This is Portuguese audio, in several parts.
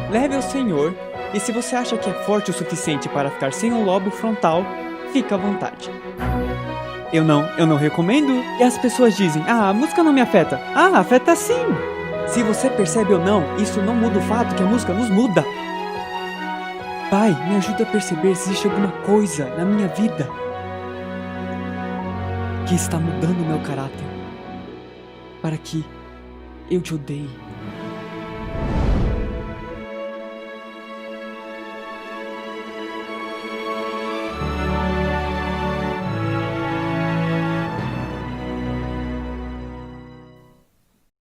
leve ao Senhor, e se você acha que é forte o suficiente para ficar sem o lobo frontal, fica à vontade. Eu não recomendo. E as pessoas dizem, a música não me afeta. Afeta sim! Se você percebe ou não, isso não muda o fato que a música nos muda. Pai, me ajuda a perceber se existe alguma coisa na minha vida que está mudando o meu caráter, para que eu te odeie.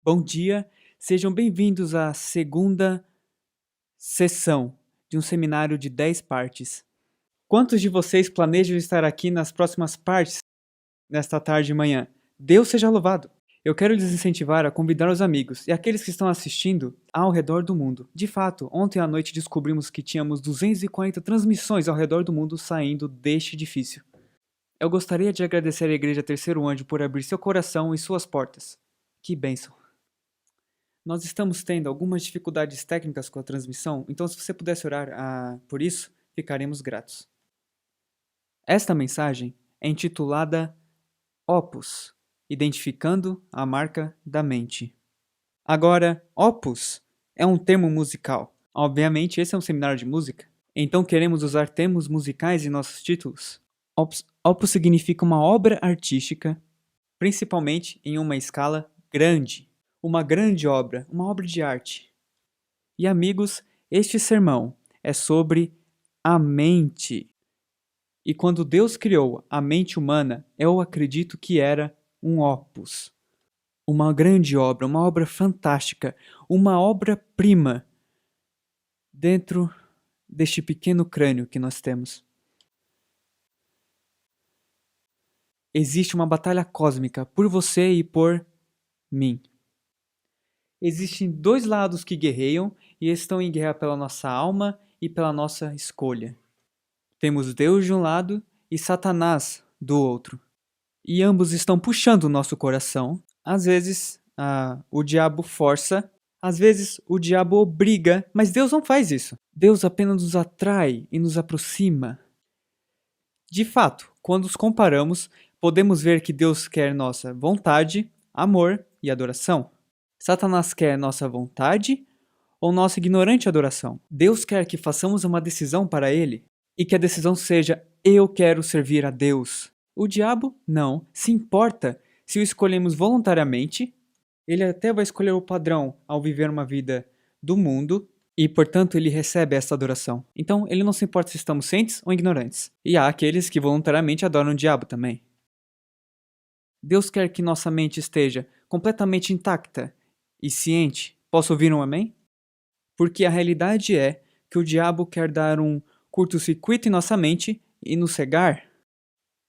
Bom dia, sejam bem-vindos à segunda sessão de um seminário de 10 partes. Quantos de vocês planejam estar aqui nas próximas partes nesta tarde e manhã? Deus seja louvado! Eu quero lhes incentivar a convidar os amigos e aqueles que estão assistindo ao redor do mundo. De fato, ontem à noite descobrimos que tínhamos 240 transmissões ao redor do mundo saindo deste edifício. Eu gostaria de agradecer à Igreja Terceiro Anjo por abrir seu coração e suas portas. Que bênção! Nós estamos tendo algumas dificuldades técnicas com a transmissão, então se você pudesse orar por isso, ficaremos gratos. Esta mensagem é intitulada Opus, identificando a marca da mente. Agora, opus é um termo musical. Obviamente, esse é um seminário de música, então queremos usar termos musicais em nossos títulos. Opus significa uma obra artística, principalmente em uma escala grande. Uma grande obra, uma obra de arte. E amigos, este sermão é sobre a mente. E quando Deus criou a mente humana, eu acredito que era um opus. Uma grande obra, uma obra fantástica, uma obra-prima dentro deste pequeno crânio que nós temos. Existe uma batalha cósmica por você e por mim. Existem dois lados que guerreiam e estão em guerra pela nossa alma e pela nossa escolha. Temos Deus de um lado e Satanás do outro. E ambos estão puxando o nosso coração. Às vezes, o diabo força, às vezes o diabo obriga, mas Deus não faz isso. Deus apenas nos atrai e nos aproxima. De fato, quando os comparamos, podemos ver que Deus quer nossa vontade, amor e adoração. Satanás quer nossa vontade ou nossa ignorante adoração? Deus quer que façamos uma decisão para Ele e que a decisão seja eu quero servir a Deus. O diabo não se importa se o escolhemos voluntariamente. Ele até vai escolher o padrão ao viver uma vida do mundo e, portanto, ele recebe essa adoração. Então, ele não se importa se estamos cientes ou ignorantes. E há aqueles que voluntariamente adoram o diabo também. Deus quer que nossa mente esteja completamente intacta e ciente. Posso ouvir um amém? Porque a realidade é que o diabo quer dar um curto-circuito em nossa mente e nos cegar.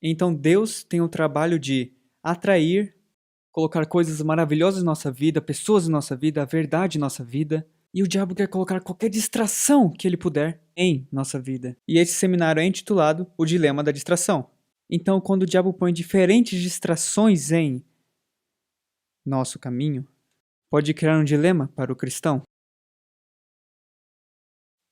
Então Deus tem o trabalho de atrair, colocar coisas maravilhosas em nossa vida, pessoas em nossa vida, a verdade em nossa vida. E o diabo quer colocar qualquer distração que ele puder em nossa vida. E esse seminário é intitulado O Dilema da Distração. Então, quando o diabo põe diferentes distrações em nosso caminho, pode criar um dilema para o cristão.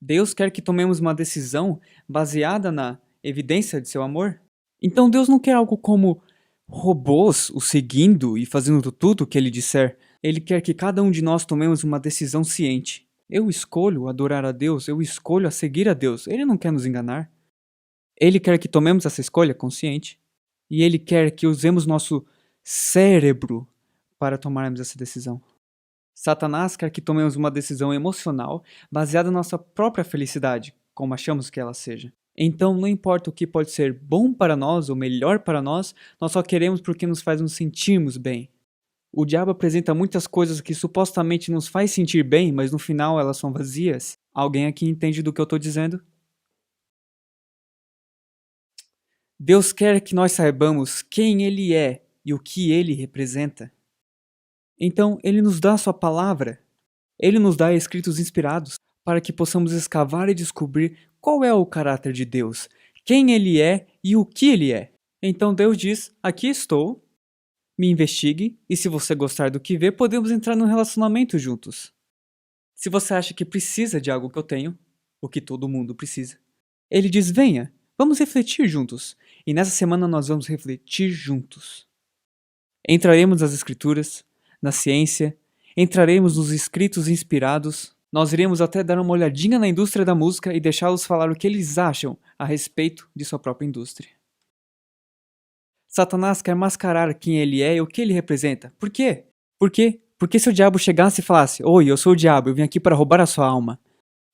Deus quer que tomemos uma decisão baseada na evidência de seu amor. Então Deus não quer algo como robôs o seguindo e fazendo tudo o que ele disser. Ele quer que cada um de nós tomemos uma decisão ciente. Eu escolho adorar a Deus, eu escolho a seguir a Deus. Ele não quer nos enganar. Ele quer que tomemos essa escolha consciente. E ele quer que usemos nosso cérebro para tomarmos essa decisão. Satanás quer que tomemos uma decisão emocional baseada na nossa própria felicidade, como achamos que ela seja. Então, não importa o que pode ser bom para nós ou melhor para nós só queremos porque nos faz nos sentirmos bem. O diabo apresenta muitas coisas que supostamente nos faz sentir bem, mas no final elas são vazias. Alguém aqui entende do que eu estou dizendo? Deus quer que nós saibamos quem Ele é e o que Ele representa. Então, Ele nos dá a sua palavra. Ele nos dá escritos inspirados para que possamos escavar e descobrir qual é o caráter de Deus, quem Ele é e o que Ele é. Então Deus diz, aqui estou, me investigue e se você gostar do que vê, podemos entrar num relacionamento juntos. Se você acha que precisa de algo que eu tenho, o que todo mundo precisa, ele diz: venha, vamos refletir juntos. E nessa semana nós vamos refletir juntos. Entraremos nas escrituras, na ciência, entraremos nos escritos inspirados, nós iremos até dar uma olhadinha na indústria da música e deixá-los falar o que eles acham a respeito de sua própria indústria. Satanás quer mascarar quem ele é e o que ele representa. Por quê? Porque se o diabo chegasse e falasse: oi, eu sou o diabo, eu vim aqui para roubar a sua alma.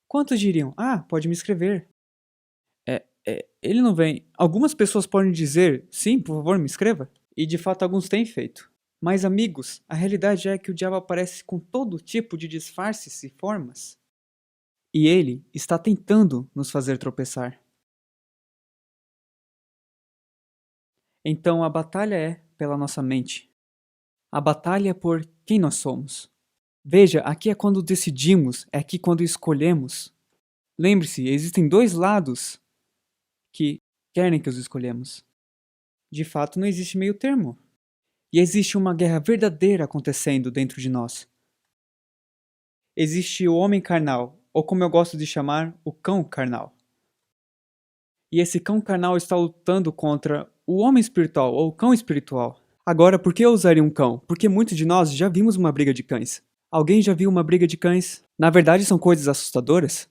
Quantos diriam: ah, pode me escrever? Ele não vem. Algumas pessoas podem dizer: sim, por favor, me escreva. E de fato alguns têm feito. Mas amigos, a realidade é que o diabo aparece com todo tipo de disfarces e formas. E ele está tentando nos fazer tropeçar. Então a batalha é pela nossa mente. A batalha é por quem nós somos. Veja, aqui é quando decidimos, é aqui quando escolhemos. Lembre-se, existem dois lados que querem que os escolhemos. De fato, não existe meio termo. E existe uma guerra verdadeira acontecendo dentro de nós. Existe o homem carnal, ou como eu gosto de chamar, o cão carnal. E esse cão carnal está lutando contra o homem espiritual, ou o cão espiritual. Agora, por que eu usaria um cão? Porque muitos de nós já vimos uma briga de cães. Alguém já viu uma briga de cães? Na verdade, são coisas assustadoras?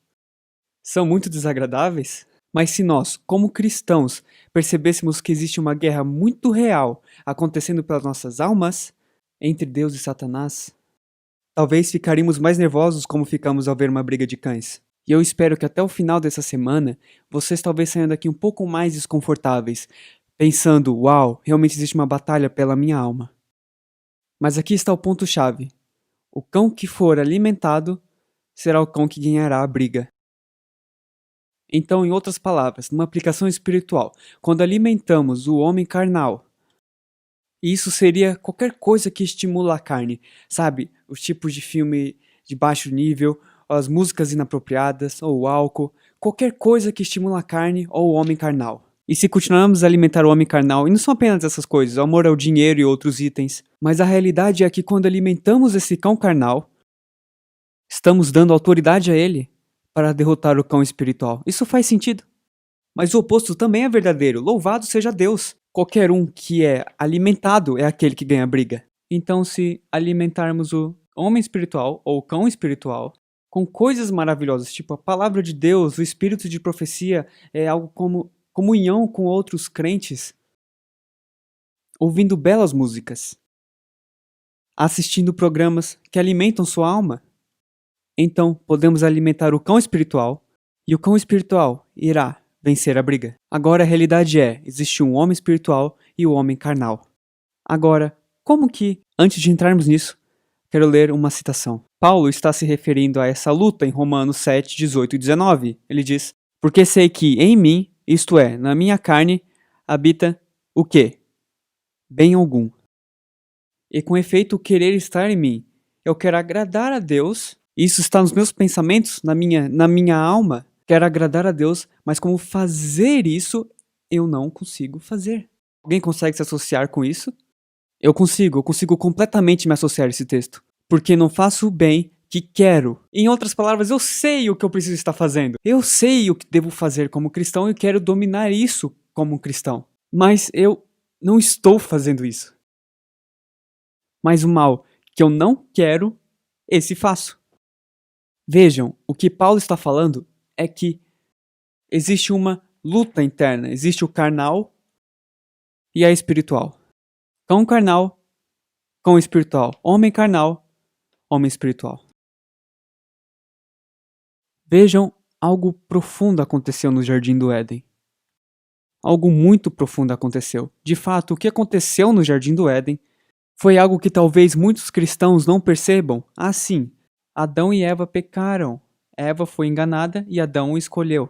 São muito desagradáveis? Mas se nós, como cristãos, percebêssemos que existe uma guerra muito real acontecendo pelas nossas almas, entre Deus e Satanás, talvez ficaríamos mais nervosos como ficamos ao ver uma briga de cães. E eu espero que até o final dessa semana, vocês talvez saiam daqui um pouco mais desconfortáveis, pensando: uau, realmente existe uma batalha pela minha alma. Mas aqui está o ponto-chave. O cão que for alimentado será o cão que ganhará a briga. Então, em outras palavras, numa aplicação espiritual, quando alimentamos o homem carnal, isso seria qualquer coisa que estimula a carne, sabe? Os tipos de filme de baixo nível, as músicas inapropriadas, ou o álcool, qualquer coisa que estimula a carne ou o homem carnal. E se continuarmos a alimentar o homem carnal, e não são apenas essas coisas, o amor ao dinheiro e outros itens, mas a realidade é que quando alimentamos esse cão carnal, estamos dando autoridade a ele para derrotar o cão espiritual. Isso faz sentido. Mas o oposto também é verdadeiro. Louvado seja Deus. Qualquer um que é alimentado é aquele que ganha a briga. Então, se alimentarmos o homem espiritual ou o cão espiritual com coisas maravilhosas, tipo a palavra de Deus, o espírito de profecia, é algo como comunhão com outros crentes, ouvindo belas músicas, assistindo programas que alimentam sua alma, então podemos alimentar o cão espiritual e o cão espiritual irá vencer a briga. Agora a realidade é, existe um homem espiritual e o homem carnal. Agora, como que, antes de entrarmos nisso, quero ler uma citação. Paulo está se referindo a essa luta em Romanos 7, 18 e 19. Ele diz: porque sei que em mim, isto é, na minha carne, habita o quê? Bem algum. E com efeito, o querer estar em mim. Eu quero agradar a Deus. Isso está nos meus pensamentos, na minha alma. Quero agradar a Deus, mas como fazer isso, eu não consigo fazer. Alguém consegue se associar com isso? Eu consigo completamente me associar a esse texto. Porque não faço o bem que quero. Em outras palavras, eu sei o que eu preciso estar fazendo. Eu sei o que devo fazer como cristão e quero dominar isso como cristão. Mas eu não estou fazendo isso. Mas o mal que eu não quero, esse faço. Vejam, o que Paulo está falando é que existe uma luta interna. Existe o carnal e a espiritual. Cão carnal, cão espiritual. Homem carnal, homem espiritual. Vejam, algo profundo aconteceu no Jardim do Éden. Algo muito profundo aconteceu. De fato, o que aconteceu no Jardim do Éden foi algo que talvez muitos cristãos não percebam. Ah, sim, Adão e Eva pecaram. Eva foi enganada e Adão o escolheu.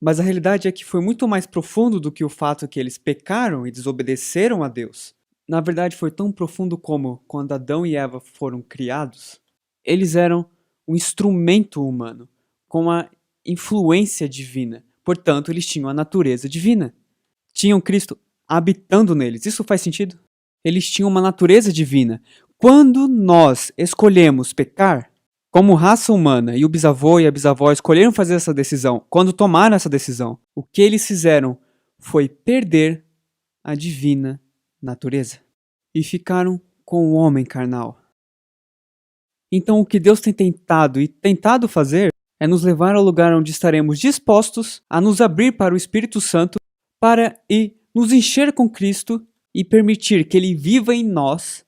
Mas a realidade é que foi muito mais profundo do que o fato que eles pecaram e desobedeceram a Deus. Na verdade, foi tão profundo como quando Adão e Eva foram criados, eles eram um instrumento humano, com a influência divina. Portanto, eles tinham a natureza divina. Tinham Cristo habitando neles. Isso faz sentido? Eles tinham uma natureza divina. Quando nós escolhemos pecar, Como raça humana e o bisavô e a bisavó escolheram fazer essa decisão, quando tomaram essa decisão, o que eles fizeram foi perder a divina natureza e ficaram com o homem carnal. Então, o que Deus tem tentado fazer é nos levar ao lugar onde estaremos dispostos a nos abrir para o Espírito Santo para nos encher com Cristo e permitir que Ele viva em nós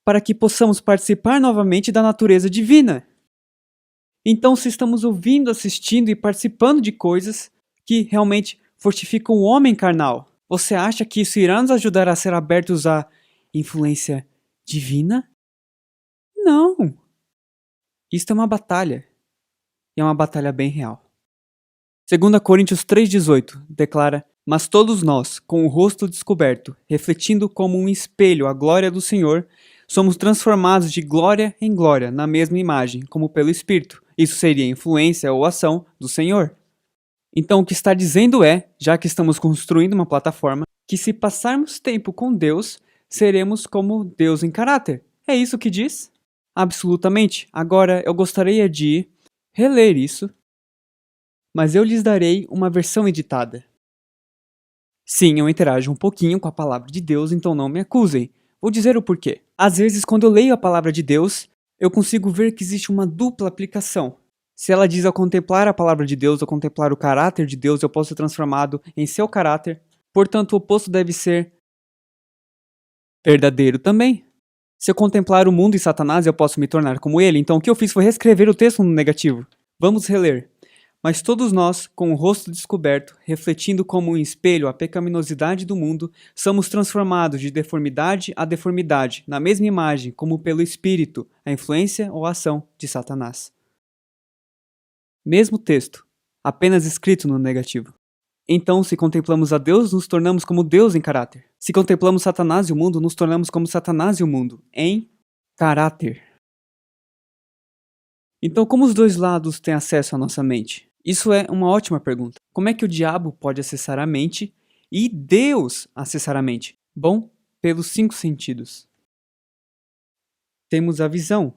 para que possamos participar novamente da natureza divina. Então, se estamos ouvindo, assistindo e participando de coisas que realmente fortificam o homem carnal, você acha que isso irá nos ajudar a ser abertos à influência divina? Não! Isto é uma batalha. E é uma batalha bem real. 2 Coríntios 3,18 declara: Mas todos nós, com o rosto descoberto, refletindo como um espelho a glória do Senhor, somos transformados de glória em glória na mesma imagem, como pelo Espírito. Isso seria influência ou ação do Senhor. Então o que está dizendo é, já que estamos construindo uma plataforma, que se passarmos tempo com Deus, seremos como Deus em caráter. É isso que diz? Absolutamente. Agora eu gostaria de reler isso, mas eu lhes darei uma versão editada. Sim, eu interajo um pouquinho com a palavra de Deus, então não me acusem. Vou dizer o porquê. Às vezes, quando eu leio a palavra de Deus, eu consigo ver que existe uma dupla aplicação. Se ela diz ao contemplar a palavra de Deus, ao contemplar o caráter de Deus, eu posso ser transformado em seu caráter. Portanto, o oposto deve ser verdadeiro também. Se eu contemplar o mundo e Satanás, eu posso me tornar como ele. Então o que eu fiz foi reescrever o texto no negativo. Vamos reler. Mas todos nós, com o rosto descoberto, refletindo como um espelho a pecaminosidade do mundo, somos transformados de deformidade a deformidade, na mesma imagem, como pelo Espírito, a influência ou a ação de Satanás. Mesmo texto, apenas escrito no negativo. Então, se contemplamos a Deus, nos tornamos como Deus em caráter. Se contemplamos Satanás e o mundo, nos tornamos como Satanás e o mundo, em caráter. Então, como os dois lados têm acesso à nossa mente? Isso é uma ótima pergunta. Como é que o diabo pode acessar a mente e Deus acessar a mente? Bom, pelos 5 sentidos. Temos a visão,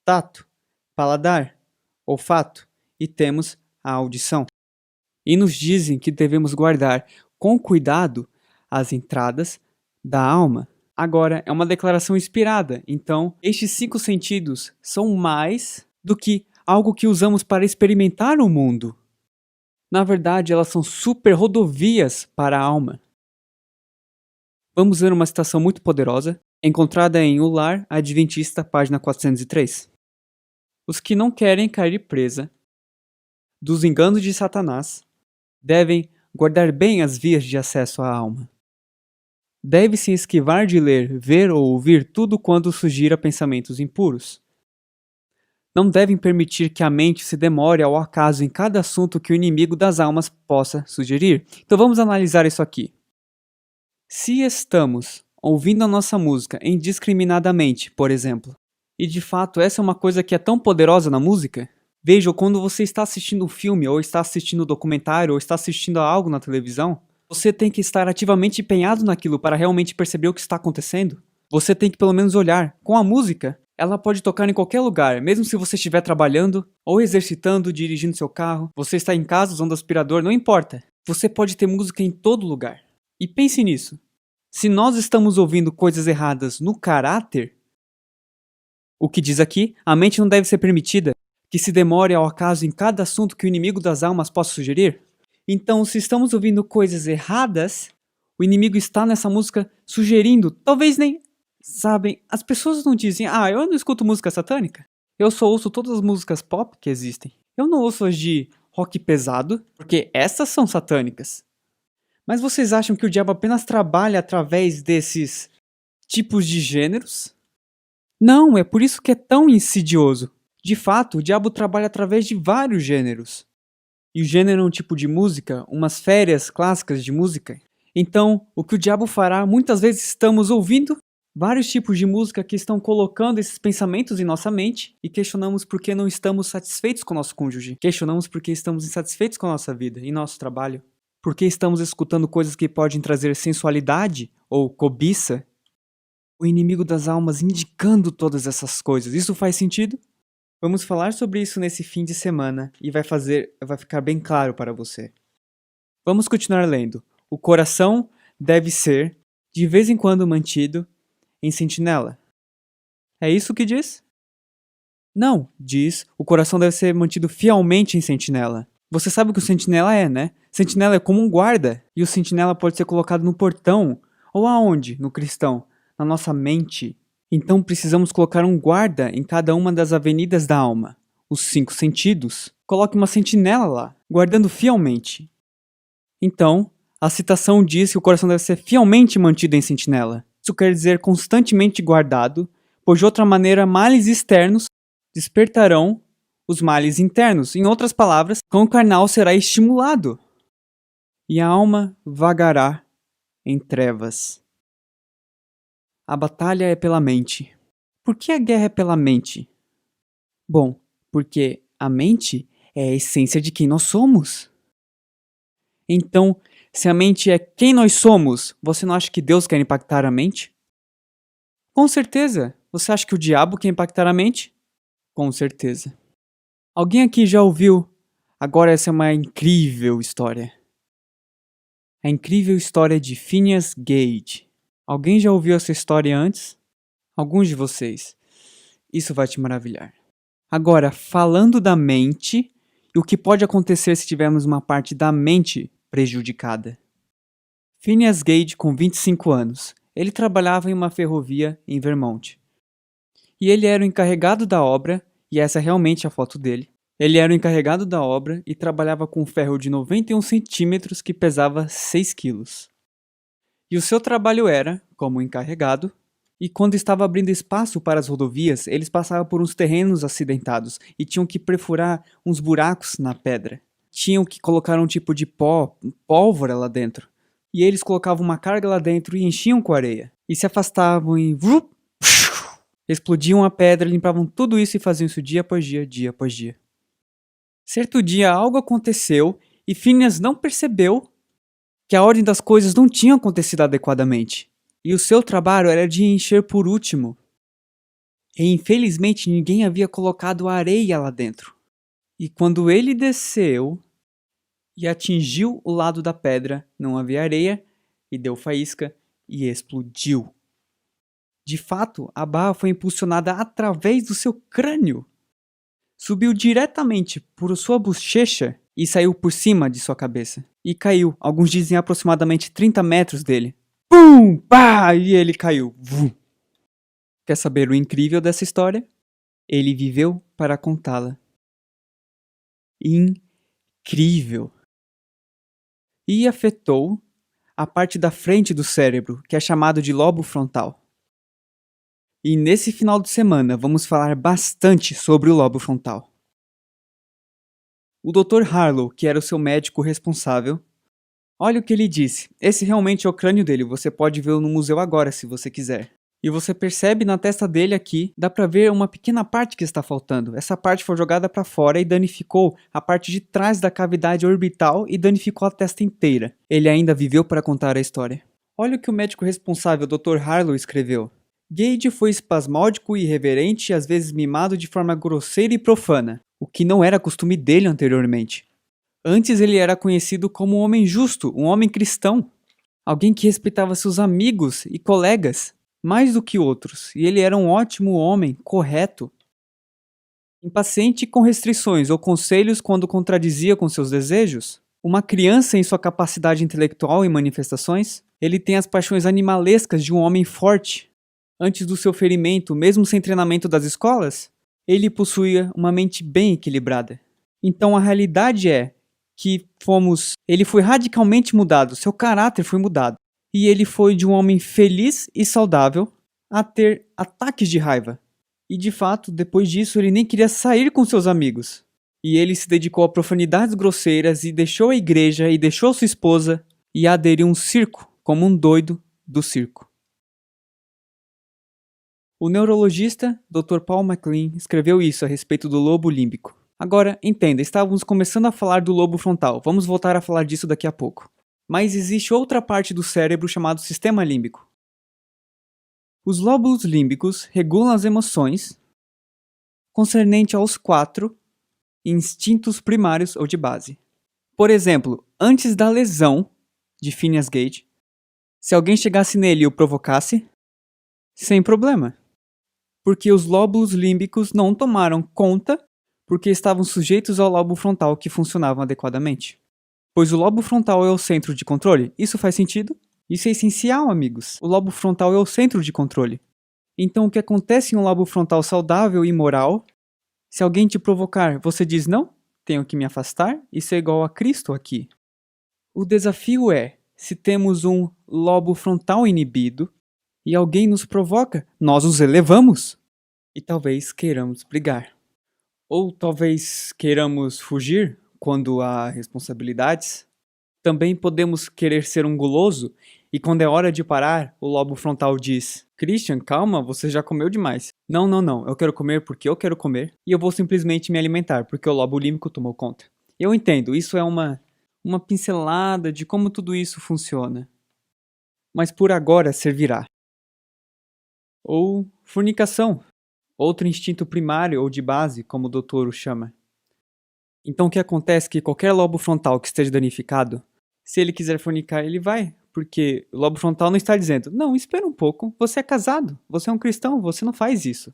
tato, paladar, olfato e temos a audição. E nos dizem que devemos guardar com cuidado as entradas da alma. Agora, é uma declaração inspirada, então estes 5 sentidos são mais do que algo que usamos para experimentar o mundo. Na verdade, elas são super rodovias para a alma. Vamos ver uma citação muito poderosa, encontrada em O Lar Adventista, página 403. Os que não querem cair presa dos enganos de Satanás devem guardar bem as vias de acesso à alma. Deve-se esquivar de ler, ver ou ouvir tudo quando sugira pensamentos impuros. Não devem permitir que a mente se demore ao acaso em cada assunto que o inimigo das almas possa sugerir. Então vamos analisar isso aqui. Se estamos ouvindo a nossa música indiscriminadamente, por exemplo, e de fato essa é uma coisa que é tão poderosa na música, veja, quando você está assistindo um filme, ou está assistindo um documentário, ou está assistindo a algo na televisão, você tem que estar ativamente empenhado naquilo para realmente perceber o que está acontecendo. Você tem que pelo menos olhar. Com a música, ela pode tocar em qualquer lugar, mesmo se você estiver trabalhando, ou exercitando, dirigindo seu carro, você está em casa usando aspirador, não importa. Você pode ter música em todo lugar. E pense nisso. Se nós estamos ouvindo coisas erradas no caráter, o que diz aqui, a mente não deve ser permitida que se demore ao acaso em cada assunto que o inimigo das almas possa sugerir. Então, se estamos ouvindo coisas erradas, o inimigo está nessa música sugerindo, talvez nem... Sabem, as pessoas não dizem, eu não escuto música satânica. Eu só ouço todas as músicas pop que existem. Eu não ouço as de rock pesado, porque essas são satânicas. Mas vocês acham que o diabo apenas trabalha através desses tipos de gêneros? Não, é por isso que é tão insidioso. De fato, o diabo trabalha através de vários gêneros. E o gênero é um tipo de música, umas férias clássicas de música. Então, o que o diabo fará, muitas vezes estamos ouvindo vários tipos de música que estão colocando esses pensamentos em nossa mente e questionamos por que não estamos satisfeitos com o nosso cônjuge. Questionamos por que estamos insatisfeitos com a nossa vida e nosso trabalho. Por que estamos escutando coisas que podem trazer sensualidade ou cobiça. O inimigo das almas indicando todas essas coisas. Isso faz sentido? Vamos falar sobre isso nesse fim de semana e vai ficar bem claro para você. Vamos continuar lendo. O coração deve ser, de vez em quando, mantido em sentinela. É isso que diz? Não, diz, o coração deve ser mantido fielmente em sentinela. Você sabe o que o sentinela é, né? Sentinela é como um guarda, e o sentinela pode ser colocado no portão, ou aonde, no cristão? Na nossa mente. Então precisamos colocar um guarda em cada uma das avenidas da alma, os 5 sentidos. Coloque uma sentinela lá, guardando fielmente. Então, a citação diz que o coração deve ser fielmente mantido em sentinela. Isso quer dizer constantemente guardado, pois de outra maneira males externos despertarão os males internos. Em outras palavras, o cão carnal será estimulado e a alma vagará em trevas. A batalha é pela mente. Por que a guerra é pela mente? Bom, porque a mente é a essência de quem nós somos. Então, se a mente é quem nós somos, você não acha que Deus quer impactar a mente? Com certeza. Você acha que o diabo quer impactar a mente? Com certeza. Alguém aqui já ouviu? Agora essa é uma incrível história. A incrível história de Phineas Gage. Alguém já ouviu essa história antes? Alguns de vocês. Isso vai te maravilhar. Agora, falando da mente e o que pode acontecer se tivermos uma parte da mente prejudicada. Phineas Gage, com 25 anos, ele trabalhava em uma ferrovia em Vermont. E ele era o encarregado da obra, e essa é realmente a foto dele. Ele era o encarregado da obra e trabalhava com um ferro de 91 centímetros que pesava 6 quilos. E o seu trabalho era, como encarregado, e quando estava abrindo espaço para as rodovias, eles passavam por uns terrenos acidentados e tinham que perfurar uns buracos na pedra. Tinham que colocar um tipo de pólvora lá dentro. E eles colocavam uma carga lá dentro e enchiam com areia. E se afastavam e... explodiam a pedra, limpavam tudo isso e faziam isso dia após dia, dia após dia. Certo dia algo aconteceu e Phineas não percebeu que a ordem das coisas não tinha acontecido adequadamente. E o seu trabalho era de encher por último. E infelizmente ninguém havia colocado areia lá dentro. E quando ele desceu e atingiu o lado da pedra, não havia areia, e deu faísca e explodiu. De fato, a barra foi impulsionada através do seu crânio. Subiu diretamente por sua bochecha e saiu por cima de sua cabeça. E caiu, alguns dizem aproximadamente 30 metros dele. Pum! Pá! E ele caiu. Vum. Quer saber o incrível dessa história? Ele viveu para contá-la. Incrível! E afetou a parte da frente do cérebro, que é chamado de lobo frontal. E nesse final de semana vamos falar bastante sobre o lobo frontal. O Dr. Harlow, que era o seu médico responsável, olha o que ele disse. Esse realmente é o crânio dele, você pode vê-lo no museu agora se você quiser. E você percebe na testa dele aqui, dá pra ver uma pequena parte que está faltando. Essa parte foi jogada para fora e danificou a parte de trás da cavidade orbital e danificou a testa inteira. Ele ainda viveu para contar a história. Olha o que o médico responsável, Dr. Harlow, escreveu. Gage foi espasmódico e irreverente e às vezes mimado de forma grosseira e profana, o que não era costume dele anteriormente. Antes ele era conhecido como um homem justo, um homem cristão, alguém que respeitava seus amigos e colegas mais do que outros, e ele era um ótimo homem, correto. Impaciente com restrições ou conselhos quando contradizia com seus desejos, uma criança em sua capacidade intelectual e manifestações, ele tem as paixões animalescas de um homem forte. Antes do seu ferimento, mesmo sem treinamento das escolas, ele possuía uma mente bem equilibrada. Então a realidade é que ele foi radicalmente mudado, seu caráter foi mudado. E ele foi de um homem feliz e saudável a ter ataques de raiva. E de fato, depois disso, ele nem queria sair com seus amigos. E ele se dedicou a profanidades grosseiras e deixou a igreja e deixou sua esposa e aderiu a um circo, como um doido do circo. O neurologista Dr. Paul MacLean escreveu isso a respeito do lobo límbico. Agora, entenda, estávamos começando a falar do lobo frontal, vamos voltar a falar disso daqui a pouco. Mas existe outra parte do cérebro chamado sistema límbico. Os lóbulos límbicos regulam as emoções concernente aos 4 instintos primários ou de base. Por exemplo, antes da lesão de Phineas Gage, se alguém chegasse nele e o provocasse, sem problema, porque os lóbulos límbicos não tomaram conta porque estavam sujeitos ao lobo frontal que funcionavam adequadamente. Pois o lobo frontal é o centro de controle. Isso faz sentido? Isso é essencial, amigos. O lobo frontal é o centro de controle. Então, o que acontece em um lobo frontal saudável e moral? Se alguém te provocar, você diz não? Tenho que me afastar? Isso é igual a Cristo aqui. O desafio é, se temos um lobo frontal inibido e alguém nos provoca, nós os elevamos. E talvez queiramos brigar. Ou talvez queiramos fugir quando há responsabilidades. Também podemos querer ser um guloso e quando é hora de parar, o lobo frontal diz: Christian, calma, você já comeu demais. Não, não, não, eu quero comer porque eu quero comer e eu vou simplesmente me alimentar porque o lobo límbico tomou conta. Eu entendo, isso é uma pincelada de como tudo isso funciona. Mas por agora servirá. Ou fornicação, outro instinto primário ou de base, como o doutor o chama. Então o que acontece é que qualquer lobo frontal que esteja danificado, se ele quiser fornicar, ele vai, porque o lobo frontal não está dizendo, não, espera um pouco, você é casado, você é um cristão, você não faz isso.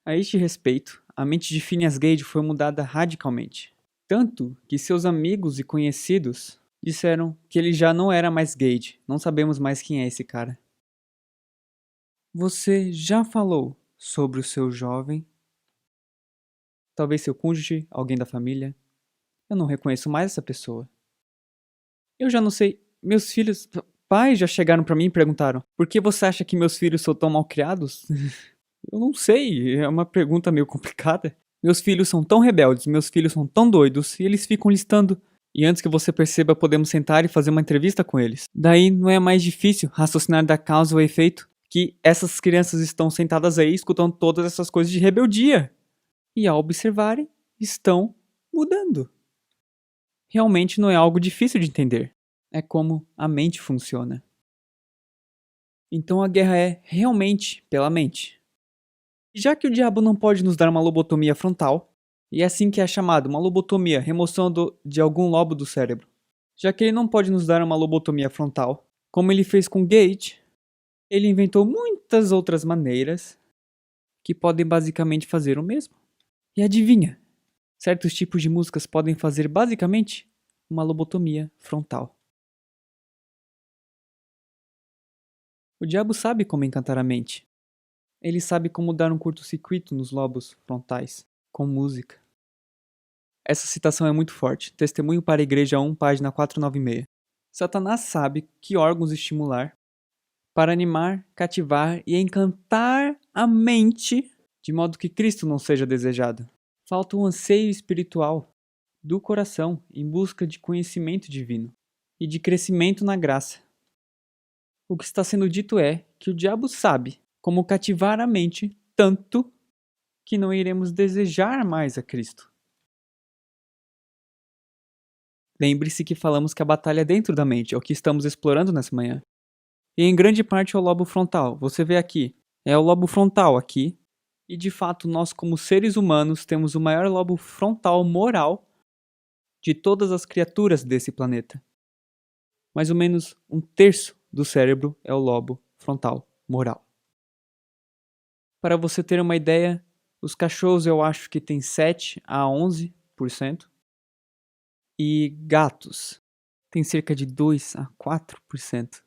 A este respeito, a mente de Phineas Gage foi mudada radicalmente. Tanto que seus amigos e conhecidos disseram que ele já não era mais Gage, não sabemos mais quem é esse cara. Você já falou sobre o seu jovem? Talvez seu cônjuge, alguém da família? Eu não reconheço mais essa pessoa. Eu já não sei. Meus filhos. Pais já chegaram pra mim e perguntaram: por que você acha que meus filhos são tão mal criados? Eu não sei, é uma pergunta meio complicada. Meus filhos são tão rebeldes, meus filhos são tão doidos, e eles ficam listando. E antes que você perceba, podemos sentar e fazer uma entrevista com eles. Daí não é mais difícil raciocinar da causa ou efeito que essas crianças estão sentadas aí escutando todas essas coisas de rebeldia. E ao observarem, estão mudando. Realmente não é algo difícil de entender. É como a mente funciona. Então a guerra é realmente pela mente. E já que o diabo não pode nos dar uma lobotomia frontal, e é assim que é chamado, uma lobotomia, remoção de algum lobo do cérebro. Já que ele não pode nos dar uma lobotomia frontal, como ele fez com Gage, ele inventou muitas outras maneiras que podem basicamente fazer o mesmo. E adivinha? Certos tipos de músicas podem fazer basicamente uma lobotomia frontal. O diabo sabe como encantar a mente. Ele sabe como dar um curto-circuito nos lobos frontais, com música. Essa citação é muito forte. Testemunho para a Igreja 1, página 496. Satanás sabe que órgãos estimular para animar, cativar e encantar a mente de modo que Cristo não seja desejado. Falta um anseio espiritual do coração em busca de conhecimento divino e de crescimento na graça. O que está sendo dito é que o diabo sabe como cativar a mente tanto que não iremos desejar mais a Cristo. Lembre-se que falamos que a batalha é dentro da mente, é o que estamos explorando nessa manhã. E em grande parte é o lobo frontal. Você vê aqui, é o lobo frontal aqui. E de fato, nós como seres humanos temos o maior lobo frontal moral de todas as criaturas desse planeta. Mais ou menos 1/3 do cérebro é o lobo frontal moral. Para você ter uma ideia, os cachorros eu acho que tem 7 a 11%. E gatos tem cerca de 2 a 4%.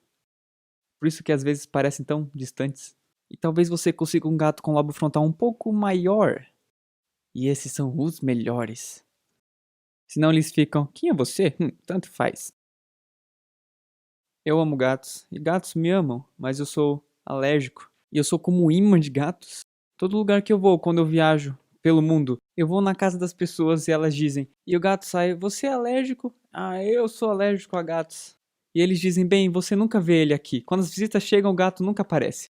Por isso que às vezes parecem tão distantes. E talvez você consiga um gato com lobo frontal um pouco maior. E esses são os melhores. Senão eles ficam, quem é você? Tanto faz. Eu amo gatos. E gatos me amam, mas eu sou alérgico. E eu sou como um imã de gatos. Todo lugar que eu vou, quando eu viajo pelo mundo, eu vou na casa das pessoas e elas dizem, e o gato sai, você é alérgico? Ah, eu sou alérgico a gatos. E eles dizem, bem, você nunca vê ele aqui. Quando as visitas chegam, o gato nunca aparece.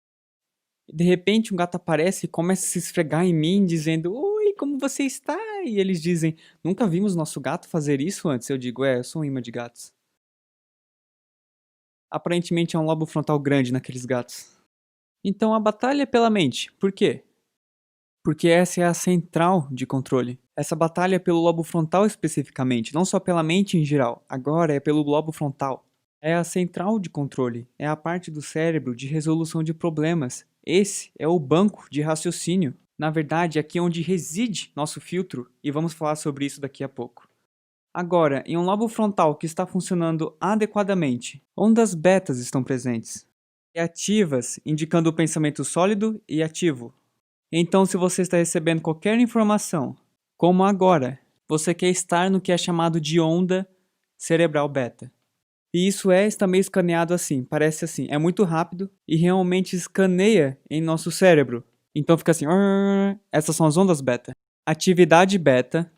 De repente, um gato aparece e começa a se esfregar em mim, dizendo, oi, como você está? E eles dizem, nunca vimos nosso gato fazer isso antes. Eu digo, eu sou um imã de gatos. Aparentemente é um lobo frontal grande naqueles gatos. Então a batalha é pela mente. Por quê? Porque essa é a central de controle. Essa batalha é pelo lobo frontal especificamente, não só pela mente em geral. Agora é pelo lobo frontal. É a central de controle, é a parte do cérebro de resolução de problemas. Esse é o banco de raciocínio. Na verdade, aqui é onde reside nosso filtro, e vamos falar sobre isso daqui a pouco. Agora, em um lobo frontal que está funcionando adequadamente, ondas betas estão presentes e ativas, indicando o pensamento sólido e ativo. Então, se você está recebendo qualquer informação, como agora, você quer estar no que é chamado de onda cerebral beta. E isso está meio escaneado assim, parece assim, é muito rápido e realmente escaneia em nosso cérebro. Então fica assim, essas são as ondas beta. Atividade beta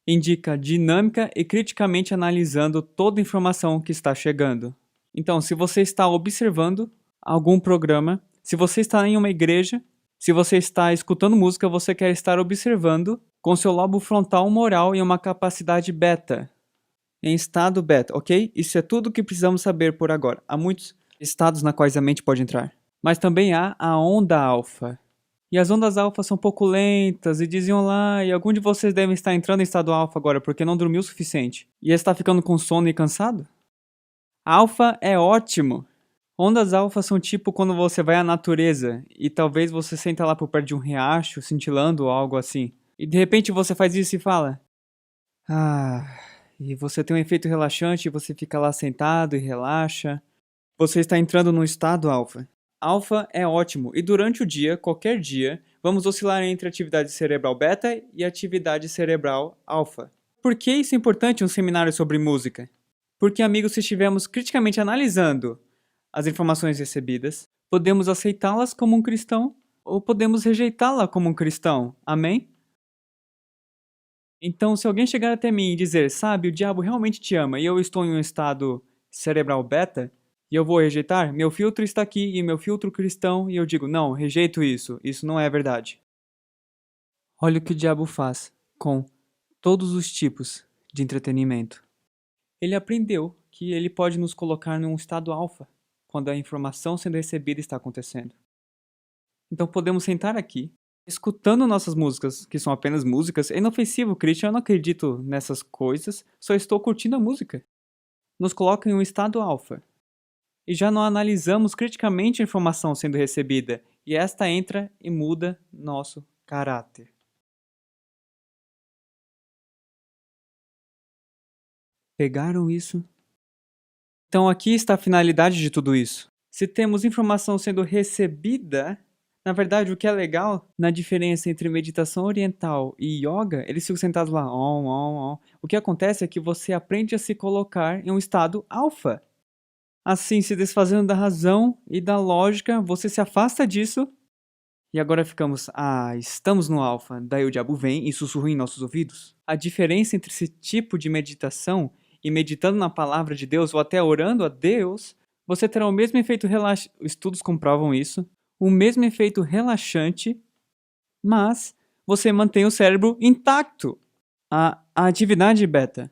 indica dinâmica e criticamente analisando toda a informação que está chegando. Então, se você está observando algum programa, se você está em uma igreja, se você está escutando música, você quer estar observando com seu lobo frontal moral em uma capacidade beta, em estado beta, ok? Isso é tudo que precisamos saber por agora. Há muitos estados na quais a mente pode entrar. Mas também há a onda alfa. E as ondas alfa são um pouco lentas e diziam lá, e algum de vocês devem estar entrando em estado alfa agora porque não dormiu o suficiente. E está ficando com sono e cansado? Alfa é ótimo. Ondas alfa são tipo quando você vai à natureza e talvez você senta lá por perto de um riacho, cintilando ou algo assim. E de repente você faz isso e fala: e você tem um efeito relaxante, você fica lá sentado e relaxa. Você está entrando no estado alfa. Alfa é ótimo e durante o dia, qualquer dia, vamos oscilar entre atividade cerebral beta e atividade cerebral alfa. Por que isso é importante em um seminário sobre música? Porque, amigos, se estivermos criticamente analisando as informações recebidas, podemos aceitá-las como um cristão ou podemos rejeitá-la como um cristão. Amém? Então, se alguém chegar até mim e dizer, sabe, o diabo realmente te ama e eu estou em um estado cerebral beta, e eu vou rejeitar, meu filtro está aqui e meu filtro cristão, e eu digo, não, rejeito isso não é verdade. Olha o que o diabo faz com todos os tipos de entretenimento. Ele aprendeu que ele pode nos colocar num estado alfa, quando a informação sendo recebida está acontecendo. Então podemos sentar aqui, escutando nossas músicas, que são apenas músicas. É inofensivo, Christian, eu não acredito nessas coisas, só estou curtindo a música. Nos coloca em um estado alfa. E já não analisamos criticamente a informação sendo recebida, e esta entra e muda nosso caráter. Pegaram isso? Então aqui está a finalidade de tudo isso. Se temos informação sendo recebida, na verdade o que é legal na diferença entre meditação oriental e yoga, eles ficam sentados lá, O que acontece é que você aprende a se colocar em um estado alfa. Assim, se desfazendo da razão e da lógica, você se afasta disso e agora ficamos, estamos no alfa. Daí o diabo vem e sussurra em nossos ouvidos. A diferença entre esse tipo de meditação e meditando na palavra de Deus ou até orando a Deus, você terá o mesmo efeito relaxante, estudos comprovam isso, o mesmo efeito relaxante, mas você mantém o cérebro intacto. A atividade beta.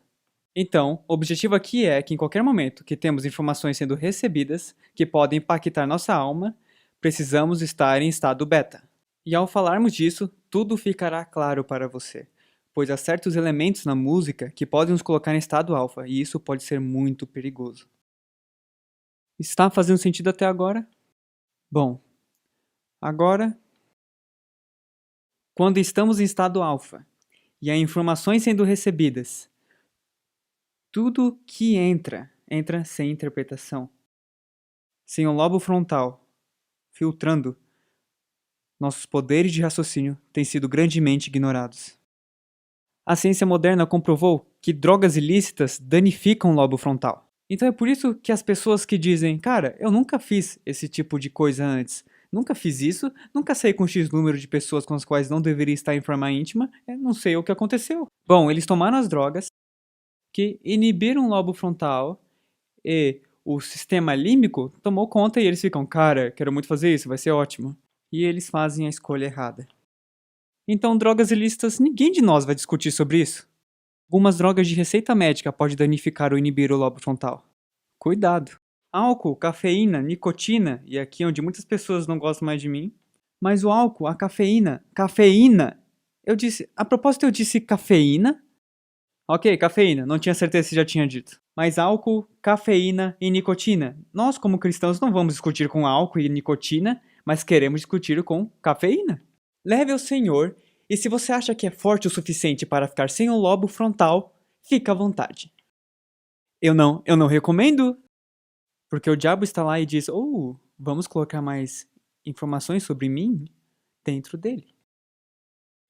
Então, o objetivo aqui é que em qualquer momento que temos informações sendo recebidas que podem impactar nossa alma, precisamos estar em estado beta. E ao falarmos disso, tudo ficará claro para você, pois há certos elementos na música que podem nos colocar em estado alfa, e isso pode ser muito perigoso. Está fazendo sentido até agora? Bom, agora, quando estamos em estado alfa e há informações sendo recebidas, tudo que entra sem interpretação, sem o lobo frontal filtrando, nossos poderes de raciocínio têm sido grandemente ignorados. A ciência moderna comprovou que drogas ilícitas danificam o lobo frontal. Então é por isso que as pessoas que dizem, cara, eu nunca fiz esse tipo de coisa antes, nunca fiz isso, nunca saí com X número de pessoas com as quais não deveria estar em forma íntima, não sei o que aconteceu. Bom, eles tomaram as drogas que inibiram o lobo frontal e o sistema límbico tomou conta e eles ficam, cara, quero muito fazer isso, vai ser ótimo. E eles fazem a escolha errada. Então, drogas ilícitas, ninguém de nós vai discutir sobre isso. Algumas drogas de receita médica podem danificar ou inibir o lobo frontal. Cuidado! Álcool, cafeína, nicotina, e aqui é onde muitas pessoas não gostam mais de mim. Mas o álcool, a cafeína. A propósito eu disse cafeína. Ok, cafeína, não tinha certeza se já tinha dito. Mas álcool, cafeína e nicotina. Nós, como cristãos, não vamos discutir com álcool e nicotina, mas queremos discutir com cafeína. Leve ao Senhor, e se você acha que é forte o suficiente para ficar sem o lobo frontal, fica à vontade. Eu não recomendo, porque o diabo está lá e diz: "Oh, vamos colocar mais informações sobre mim dentro dele."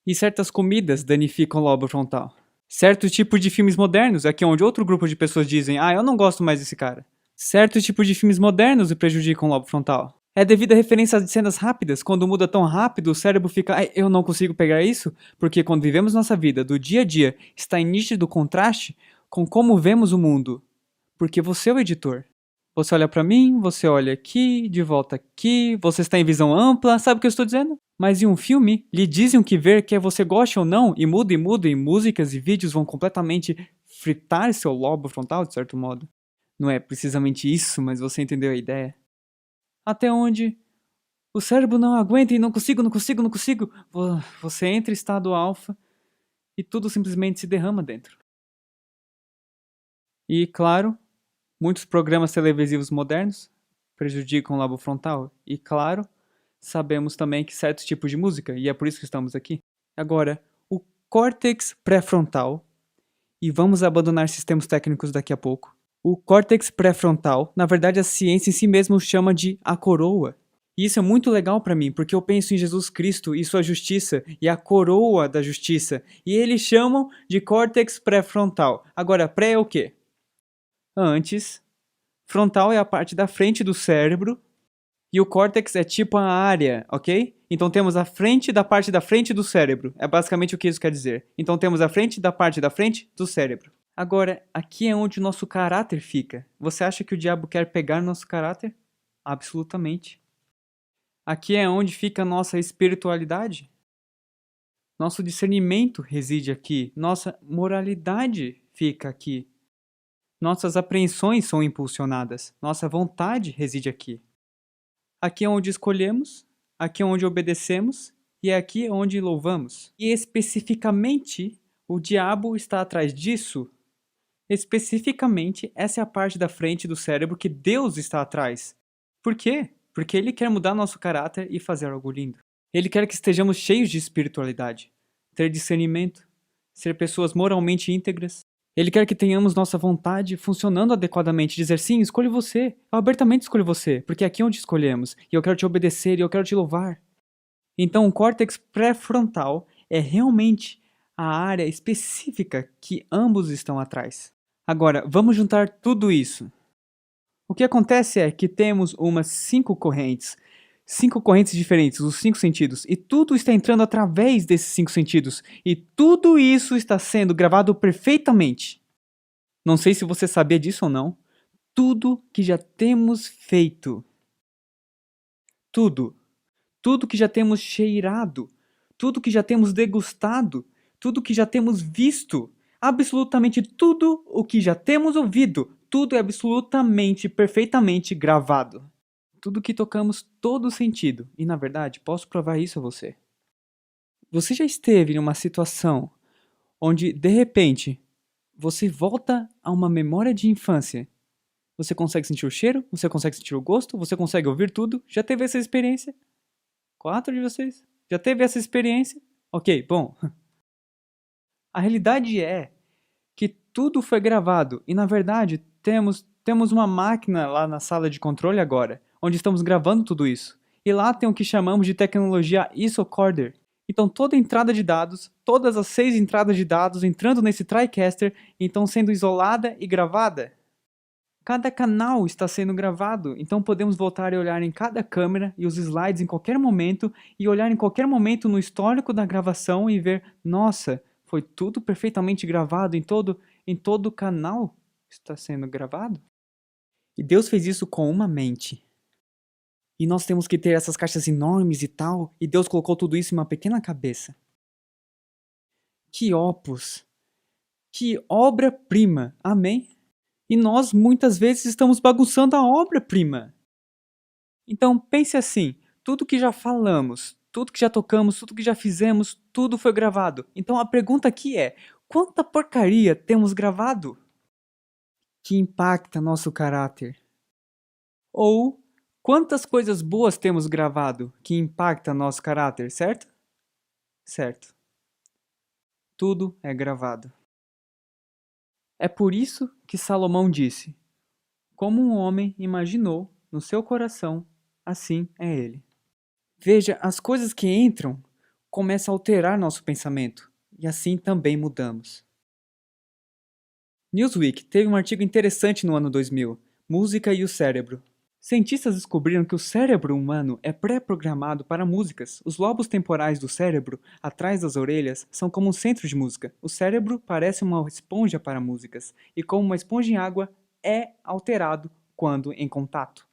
E certas comidas danificam o lobo frontal. Certo tipo de filmes modernos, aqui é onde outro grupo de pessoas dizem: "Ah, eu não gosto mais desse cara." Certo tipo de filmes modernos prejudicam o lobo frontal. É devido à referência de cenas rápidas, quando muda tão rápido, o cérebro fica: "Ai, eu não consigo pegar isso", porque quando vivemos nossa vida do dia a dia, está em nítido contraste com como vemos o mundo. Porque você é o editor. Você olha pra mim, você olha aqui, de volta aqui, você está em visão ampla, sabe o que eu estou dizendo? Mas em um filme, lhe dizem o que ver, quer você goste ou não, e muda, e músicas e vídeos vão completamente fritar seu lobo frontal, de certo modo. Não é precisamente isso, mas você entendeu a ideia. Até onde o cérebro não aguenta e não consigo. Você entra em estado alfa e tudo simplesmente se derrama dentro. E, claro, muitos programas televisivos modernos prejudicam o lobo frontal. E, claro, sabemos também que certos tipos de música, e é por isso que estamos aqui. Agora, o córtex pré-frontal, e vamos abandonar sistemas técnicos daqui a pouco. O córtex pré-frontal, na verdade a ciência em si mesma o chama de a coroa. E isso é muito legal para mim, porque eu penso em Jesus Cristo e sua justiça, e a coroa da justiça, e eles chamam de córtex pré-frontal. Agora, pré é o quê? Antes. Frontal é a parte da frente do cérebro, e o córtex é tipo a área, ok? Então temos a frente da parte da frente do cérebro. É basicamente o que isso quer dizer. Então temos a frente da parte da frente do cérebro. Agora, aqui é onde o nosso caráter fica. Você acha que o diabo quer pegar nosso caráter? Absolutamente. Aqui é onde fica a nossa espiritualidade. Nosso discernimento reside aqui. Nossa moralidade fica aqui. Nossas apreensões são impulsionadas. Nossa vontade reside aqui. Aqui é onde escolhemos, aqui é onde obedecemos e é aqui onde louvamos. E especificamente, o diabo está atrás disso. Especificamente, essa é a parte da frente do cérebro que Deus está atrás. Por quê? Porque ele quer mudar nosso caráter e fazer algo lindo. Ele quer que estejamos cheios de espiritualidade, ter discernimento, ser pessoas moralmente íntegras. Ele quer que tenhamos nossa vontade funcionando adequadamente, dizer sim, escolho você, eu abertamente escolho você, porque é aqui onde escolhemos, e eu quero te obedecer e eu quero te louvar. Então o córtex pré-frontal é realmente a área específica que ambos estão atrás. Agora, vamos juntar tudo isso. O que acontece é que temos umas 5 correntes diferentes, os 5 sentidos, e tudo está entrando através desses 5 sentidos, e tudo isso está sendo gravado perfeitamente. Não sei se você sabia disso ou não. Tudo que já temos feito, tudo que já temos cheirado, tudo que já temos degustado, tudo que já temos visto, absolutamente tudo o que já temos ouvido, tudo é absolutamente, perfeitamente gravado. Tudo que tocamos, todo sentido. E na verdade, posso provar isso a você. Você já esteve em uma situação onde, de repente, você volta a uma memória de infância? Você consegue sentir o cheiro? Você consegue sentir o gosto? Você consegue ouvir tudo? Já teve essa experiência? 4 de vocês? Já teve essa experiência? Ok, bom. A realidade é que tudo foi gravado e, na verdade, temos uma máquina lá na sala de controle agora, onde estamos gravando tudo isso. E lá tem o que chamamos de tecnologia ISO-Corder. Então toda entrada de dados, todas as 6 entradas de dados entrando nesse TriCaster, estão sendo isolada e gravada. Cada canal está sendo gravado, então podemos voltar e olhar em cada câmera e os slides em qualquer momento e olhar em qualquer momento no histórico da gravação e ver, nossa, foi tudo perfeitamente gravado em todo canal está sendo gravado. E Deus fez isso com uma mente. E nós temos que ter essas caixas enormes e tal, e Deus colocou tudo isso em uma pequena cabeça. Que opus! Que obra-prima! Amém? E nós, muitas vezes, estamos bagunçando a obra-prima. Então, pense assim, tudo que já falamos, tudo que já tocamos, tudo que já fizemos, tudo foi gravado. Então, a pergunta aqui é, quanta porcaria temos gravado que impacta nosso caráter? Ou, quantas coisas boas temos gravado que impacta nosso caráter, certo? Certo. Tudo é gravado. É por isso que Salomão disse: como um homem imaginou no seu coração, assim é ele. Veja, as coisas que entram começam a alterar nosso pensamento, e assim também mudamos. Newsweek teve um artigo interessante no ano 2000, Música e o Cérebro. Cientistas descobriram que o cérebro humano é pré-programado para músicas. Os lobos temporais do cérebro, atrás das orelhas, são como um centro de música. O cérebro parece uma esponja para músicas, e como uma esponja em água, é alterado quando em contato.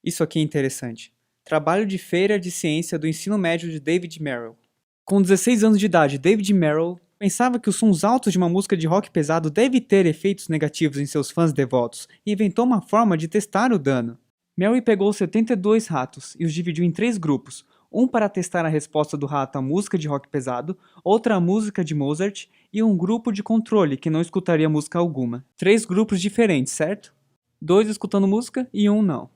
Isso aqui é interessante. Trabalho de feira de ciência do ensino médio de David Merrill. Com 16 anos de idade, David Merrill pensava que os sons altos de uma música de rock pesado devem ter efeitos negativos em seus fãs devotos e inventou uma forma de testar o dano. Merrill pegou 72 ratos e os dividiu em 3 grupos, um para testar a resposta do rato à música de rock pesado, outra à música de Mozart e um grupo de controle que não escutaria música alguma. 3 grupos diferentes, certo? 2 escutando música e um não.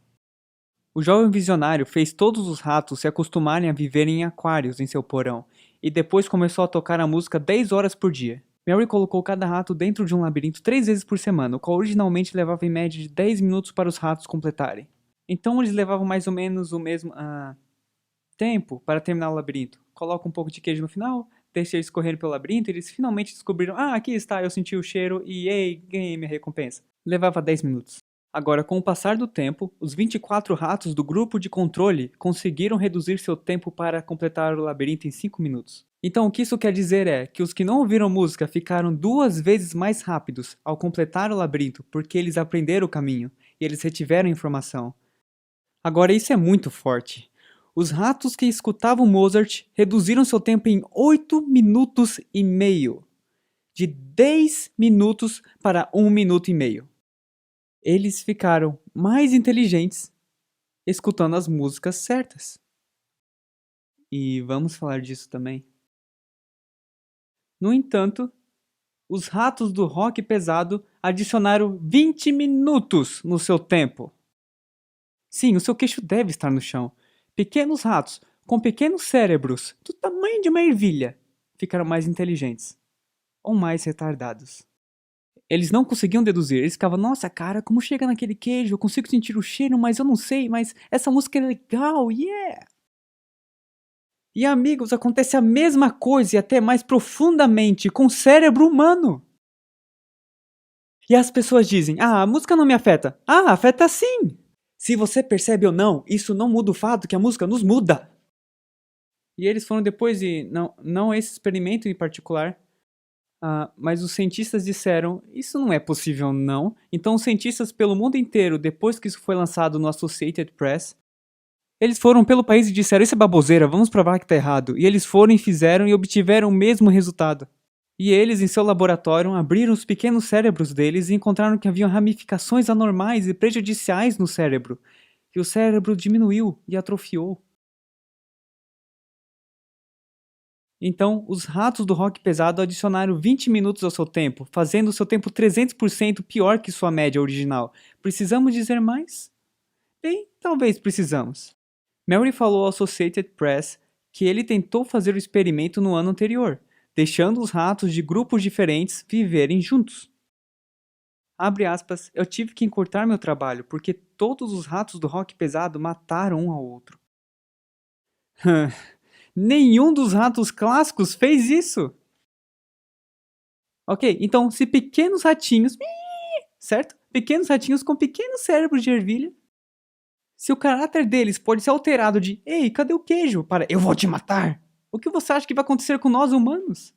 O jovem visionário fez todos os ratos se acostumarem a viverem em aquários em seu porão, e depois começou a tocar a música 10 horas por dia. Mary colocou cada rato dentro de um labirinto 3 vezes por semana, o qual originalmente levava em média de 10 minutos para os ratos completarem. Então eles levavam mais ou menos o mesmo tempo para terminar o labirinto. Coloca um pouco de queijo no final, deixa eles correrem pelo labirinto e eles finalmente descobriram: aqui está, eu senti o cheiro e ei, ganhei minha recompensa. Levava 10 minutos. Agora, com o passar do tempo, os 24 ratos do grupo de controle conseguiram reduzir seu tempo para completar o labirinto em 5 minutos. Então, o que isso quer dizer é que os que não ouviram música ficaram 2 vezes mais rápidos ao completar o labirinto porque eles aprenderam o caminho e eles retiveram a informação. Agora, isso é muito forte. Os ratos que escutavam Mozart reduziram seu tempo em 8 minutos e meio. De 10 minutos para 1 minuto e meio. Eles ficaram mais inteligentes escutando as músicas certas. E vamos falar disso também. No entanto, os ratos do rock pesado adicionaram 20 minutos no seu tempo. Sim, o seu queixo deve estar no chão. Pequenos ratos, com pequenos cérebros, do tamanho de uma ervilha, ficaram mais inteligentes. Ou mais retardados. Eles não conseguiam deduzir, eles ficavam, nossa cara, como chega naquele queijo, eu consigo sentir o cheiro, mas eu não sei, mas essa música é legal, yeah! E amigos, acontece a mesma coisa e até mais profundamente com o cérebro humano. E as pessoas dizem, a música não me afeta. Afeta sim! Se você percebe ou não, isso não muda o fato que a música nos muda. E eles foram depois de, não esse experimento em particular, mas os cientistas disseram, isso não é possível não. Então os cientistas pelo mundo inteiro, depois que isso foi lançado no Associated Press, eles foram pelo país e disseram, isso é baboseira, vamos provar que tá errado. E eles foram e fizeram e obtiveram o mesmo resultado. E eles, em seu laboratório, abriram os pequenos cérebros deles e encontraram que haviam ramificações anormais e prejudiciais no cérebro. E o cérebro diminuiu e atrofiou. Então, os ratos do rock pesado adicionaram 20 minutos ao seu tempo, fazendo o seu tempo 300% pior que sua média original. Precisamos dizer mais? Bem, talvez precisamos. Mary falou ao Associated Press que ele tentou fazer o experimento no ano anterior, deixando os ratos de grupos diferentes viverem juntos. Abre aspas, eu tive que encurtar meu trabalho porque todos os ratos do rock pesado mataram um ao outro. Nenhum dos ratos clássicos fez isso. Ok, então se pequenos ratinhos, certo? Pequenos ratinhos com pequenos cérebros de ervilha, se o caráter deles pode ser alterado de ei, cadê o queijo? Para eu vou te matar. O que você acha que vai acontecer com nós humanos?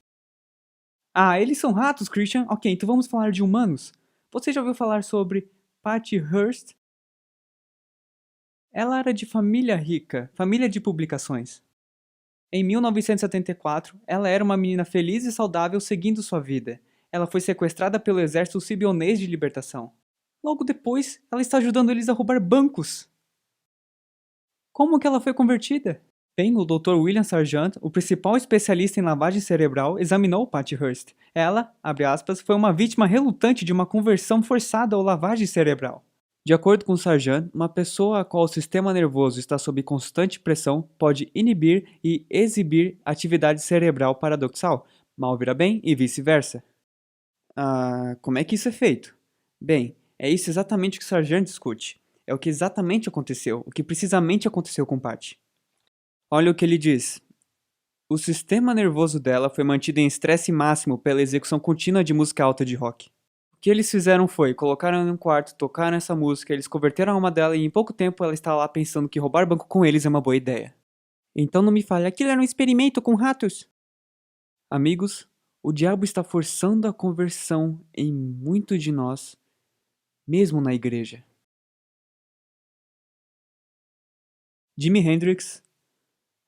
Eles são ratos, Christian? Ok, então vamos falar de humanos. Você já ouviu falar sobre Patty Hearst? Ela era de família rica, família de publicações. Em 1974, ela era uma menina feliz e saudável seguindo sua vida. ela foi sequestrada pelo exército sibionês de libertação. Logo depois, ela está ajudando eles a roubar bancos. Como que ela foi convertida? Bem, o Dr. William Sargent, o principal especialista em lavagem cerebral, examinou Patty Hearst. Ela, abre aspas, foi uma vítima relutante de uma conversão forçada ou lavagem cerebral. De acordo com Sargent, uma pessoa a qual o sistema nervoso está sob constante pressão pode inibir e exibir atividade cerebral paradoxal, mal vira bem e vice-versa. Como é que isso é feito? Bem, é isso exatamente que Sargent discute. É o que exatamente aconteceu, o que precisamente aconteceu com Patty. Olha o que ele diz. O sistema nervoso dela foi mantido em estresse máximo pela execução contínua de música alta de rock. O que eles fizeram foi, colocaram ela em um quarto, tocaram essa música, eles converteram a alma dela e em pouco tempo ela está lá pensando que roubar banco com eles é uma boa ideia. Então não me fale, aquilo era um experimento com ratos. Amigos, o diabo está forçando a conversão em muito de nós, mesmo na igreja. Jimi Hendrix,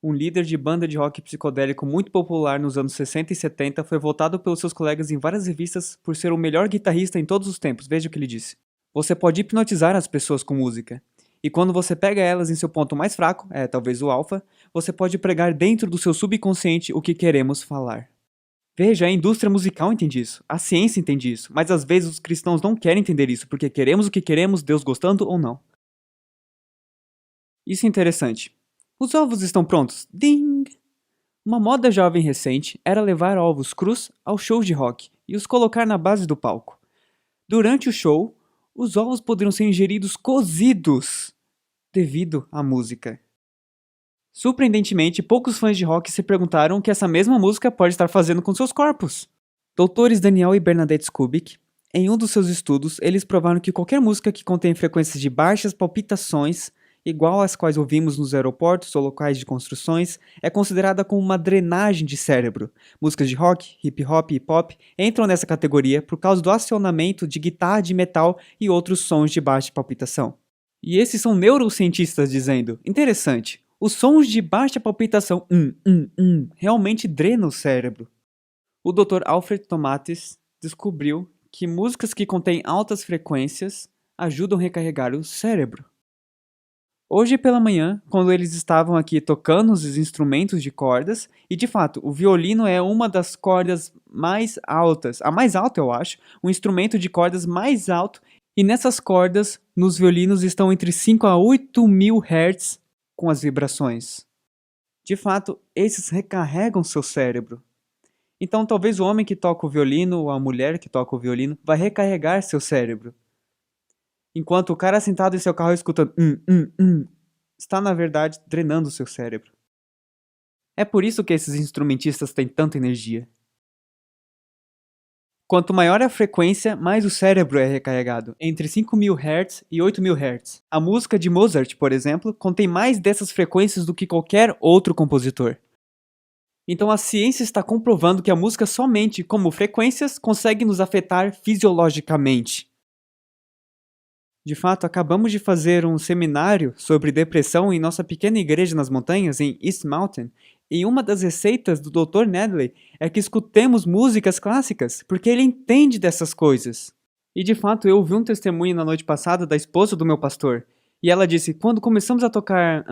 um líder de banda de rock psicodélico muito popular nos anos 60 e 70, foi votado pelos seus colegas em várias revistas por ser o melhor guitarrista em todos os tempos. Veja o que ele disse. Você pode hipnotizar as pessoas com música. E quando você pega elas em seu ponto mais fraco, talvez o alfa, você pode pregar dentro do seu subconsciente o que queremos falar. Veja, a indústria musical entende isso, a ciência entende isso, mas às vezes os cristãos não querem entender isso, porque queremos o que queremos, Deus gostando ou não. Isso é interessante. Os ovos estão prontos? Ding! Uma moda jovem recente era levar ovos crus aos shows de rock e os colocar na base do palco. Durante o show, os ovos poderiam ser ingeridos cozidos devido à música. Surpreendentemente, poucos fãs de rock se perguntaram o que essa mesma música pode estar fazendo com seus corpos. Doutores Daniel e Bernadette Skubick, em um dos seus estudos, eles provaram que qualquer música que contém frequências de baixas palpitações, igual às quais ouvimos nos aeroportos ou locais de construções, é considerada como uma drenagem de cérebro. Músicas de rock, hip hop e pop entram nessa categoria por causa do acionamento de guitarra de metal e outros sons de baixa palpitação. E esses são neurocientistas dizendo, interessante, os sons de baixa palpitação realmente drenam o cérebro. O Dr. Alfred Tomatis descobriu que músicas que contêm altas frequências ajudam a recarregar o cérebro. Hoje pela manhã, quando eles estavam aqui tocando os instrumentos de cordas, e de fato, o violino é uma das cordas mais altas, a mais alta eu acho, um instrumento de cordas mais alto, e nessas cordas, nos violinos estão entre 5 a 8 mil Hz com as vibrações. De fato, esses recarregam seu cérebro. Então talvez o homem que toca o violino ou a mulher que toca o violino vai recarregar seu cérebro. Enquanto o cara sentado em seu carro escutando está na verdade drenando seu cérebro. É por isso que esses instrumentistas têm tanta energia. Quanto maior a frequência, mais o cérebro é recarregado, entre 5.000 Hz e 8.000 Hz. A música de Mozart, por exemplo, contém mais dessas frequências do que qualquer outro compositor. Então a ciência está comprovando que a música somente, como frequências, consegue nos afetar fisiologicamente. De fato, acabamos de fazer um seminário sobre depressão em nossa pequena igreja nas montanhas, em East Mountain, e uma das receitas do Dr. Nedley é que escutemos músicas clássicas, porque ele entende dessas coisas. E de fato, eu ouvi um testemunho na noite passada da esposa do meu pastor, e ela disse, quando começamos a tocar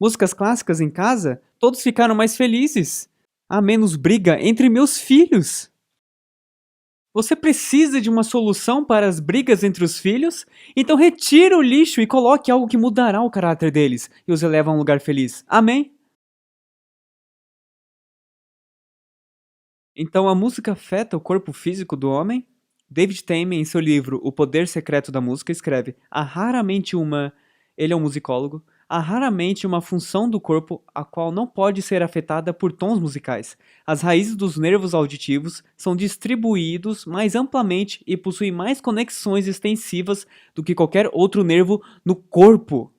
músicas clássicas em casa, todos ficaram mais felizes. Há menos briga entre meus filhos. Você precisa de uma solução para as brigas entre os filhos? Então retira o lixo e coloque algo que mudará o caráter deles e os eleva a um lugar feliz. Amém? Então a música afeta o corpo físico do homem? David Tayman, em seu livro O Poder Secreto da Música, escreve: ele é um musicólogo, há raramente uma função do corpo a qual não pode ser afetada por tons musicais. As raízes dos nervos auditivos são distribuídos mais amplamente e possuem mais conexões extensivas do que qualquer outro nervo no corpo.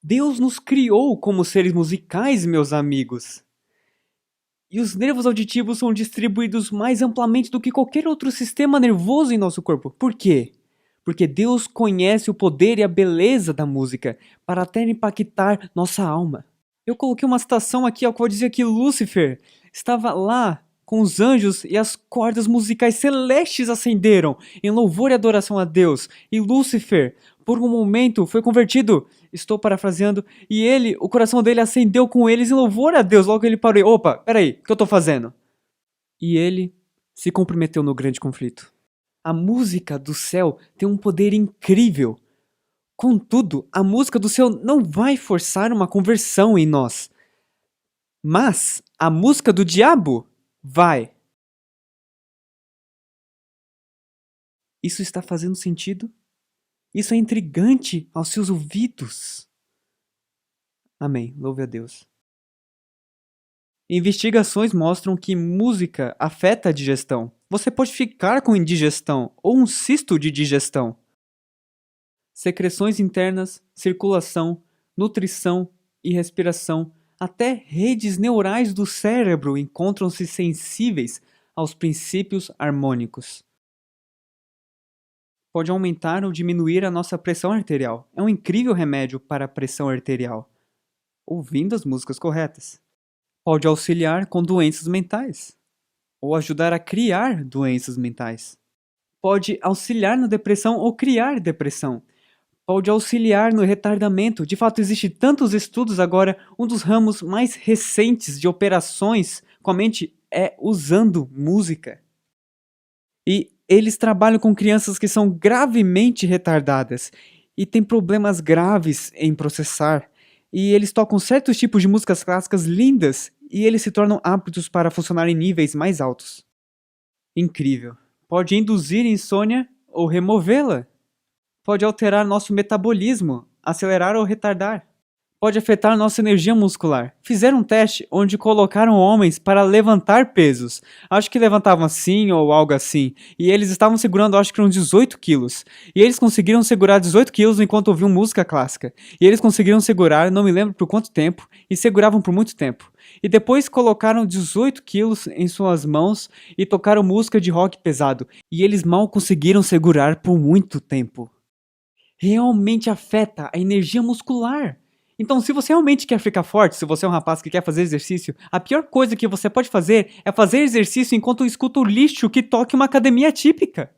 Deus nos criou como seres musicais, meus amigos. E os nervos auditivos são distribuídos mais amplamente do que qualquer outro sistema nervoso em nosso corpo. Por quê? Porque Deus conhece o poder e a beleza da música para até impactar nossa alma. Eu coloquei uma citação aqui ao qual dizia que Lúcifer estava lá com os anjos e as cordas musicais celestes acenderam em louvor e adoração a Deus. E Lúcifer, por um momento, foi convertido, estou parafraseando, e ele, o coração dele acendeu com eles em louvor a Deus. Logo ele parou, opa, peraí, o que eu estou fazendo? E ele se comprometeu no grande conflito. A música do céu tem um poder incrível. Contudo, a música do céu não vai forçar uma conversão em nós. Mas a música do diabo vai. Isso está fazendo sentido? Isso é intrigante aos seus ouvidos. Amém. Louve a Deus. Investigações mostram que música afeta a digestão. Você pode ficar com indigestão ou um cisto de digestão. Secreções internas, circulação, nutrição e respiração, até redes neurais do cérebro encontram-se sensíveis aos princípios harmônicos. Pode aumentar ou diminuir a nossa pressão arterial. É um incrível remédio para a pressão arterial, ouvindo as músicas corretas. Pode auxiliar com doenças mentais, ou ajudar a criar doenças mentais. Pode auxiliar na depressão ou criar depressão. Pode auxiliar no retardamento. De fato, existem tantos estudos agora. Um dos ramos mais recentes de operações com a mente é usando música. E eles trabalham com crianças que são gravemente retardadas e têm problemas graves em processar. E eles tocam certos tipos de músicas clássicas lindas e eles se tornam aptos para funcionar em níveis mais altos. Incrível. Pode induzir insônia ou removê-la. Pode alterar nosso metabolismo, acelerar ou retardar. Pode afetar nossa energia muscular. Fizeram um teste onde colocaram homens para levantar pesos. Acho que levantavam assim ou algo assim. E eles estavam segurando, acho que uns 18 quilos. E eles conseguiram segurar 18 quilos enquanto ouviam música clássica. E eles conseguiram segurar, não me lembro por quanto tempo, e seguravam por muito tempo. E depois colocaram 18 quilos em suas mãos e tocaram música de rock pesado. E eles mal conseguiram segurar por muito tempo. Realmente afeta a energia muscular. Então, se você realmente quer ficar forte, se você é um rapaz que quer fazer exercício, a pior coisa que você pode fazer é fazer exercício enquanto escuta o lixo que toca uma academia típica.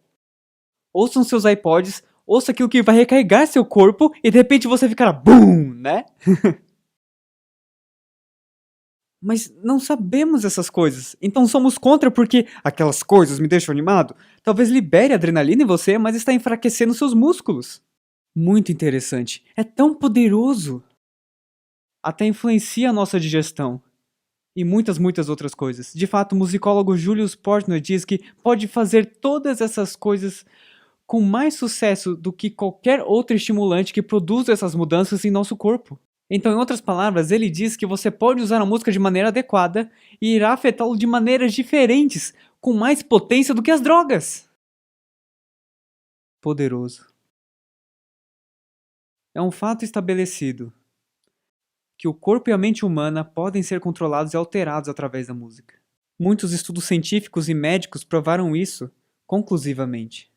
Ouçam seus iPods, ouça aquilo que vai recarregar seu corpo e de repente você ficará BUM, né? Mas não sabemos essas coisas, então somos contra porque aquelas coisas me deixam animado. Talvez libere adrenalina em você, mas está enfraquecendo seus músculos. Muito interessante. É tão poderoso. Até influencia a nossa digestão. E muitas outras coisas. De fato, o musicólogo Julius Portnoy diz que pode fazer todas essas coisas com mais sucesso do que qualquer outro estimulante que produza essas mudanças em nosso corpo. Então, em outras palavras, ele diz que você pode usar a música de maneira adequada e irá afetá-lo de maneiras diferentes, com mais potência do que as drogas. Poderoso. É um fato estabelecido que o corpo e a mente humana podem ser controlados e alterados através da música. Muitos estudos científicos e médicos provaram isso conclusivamente.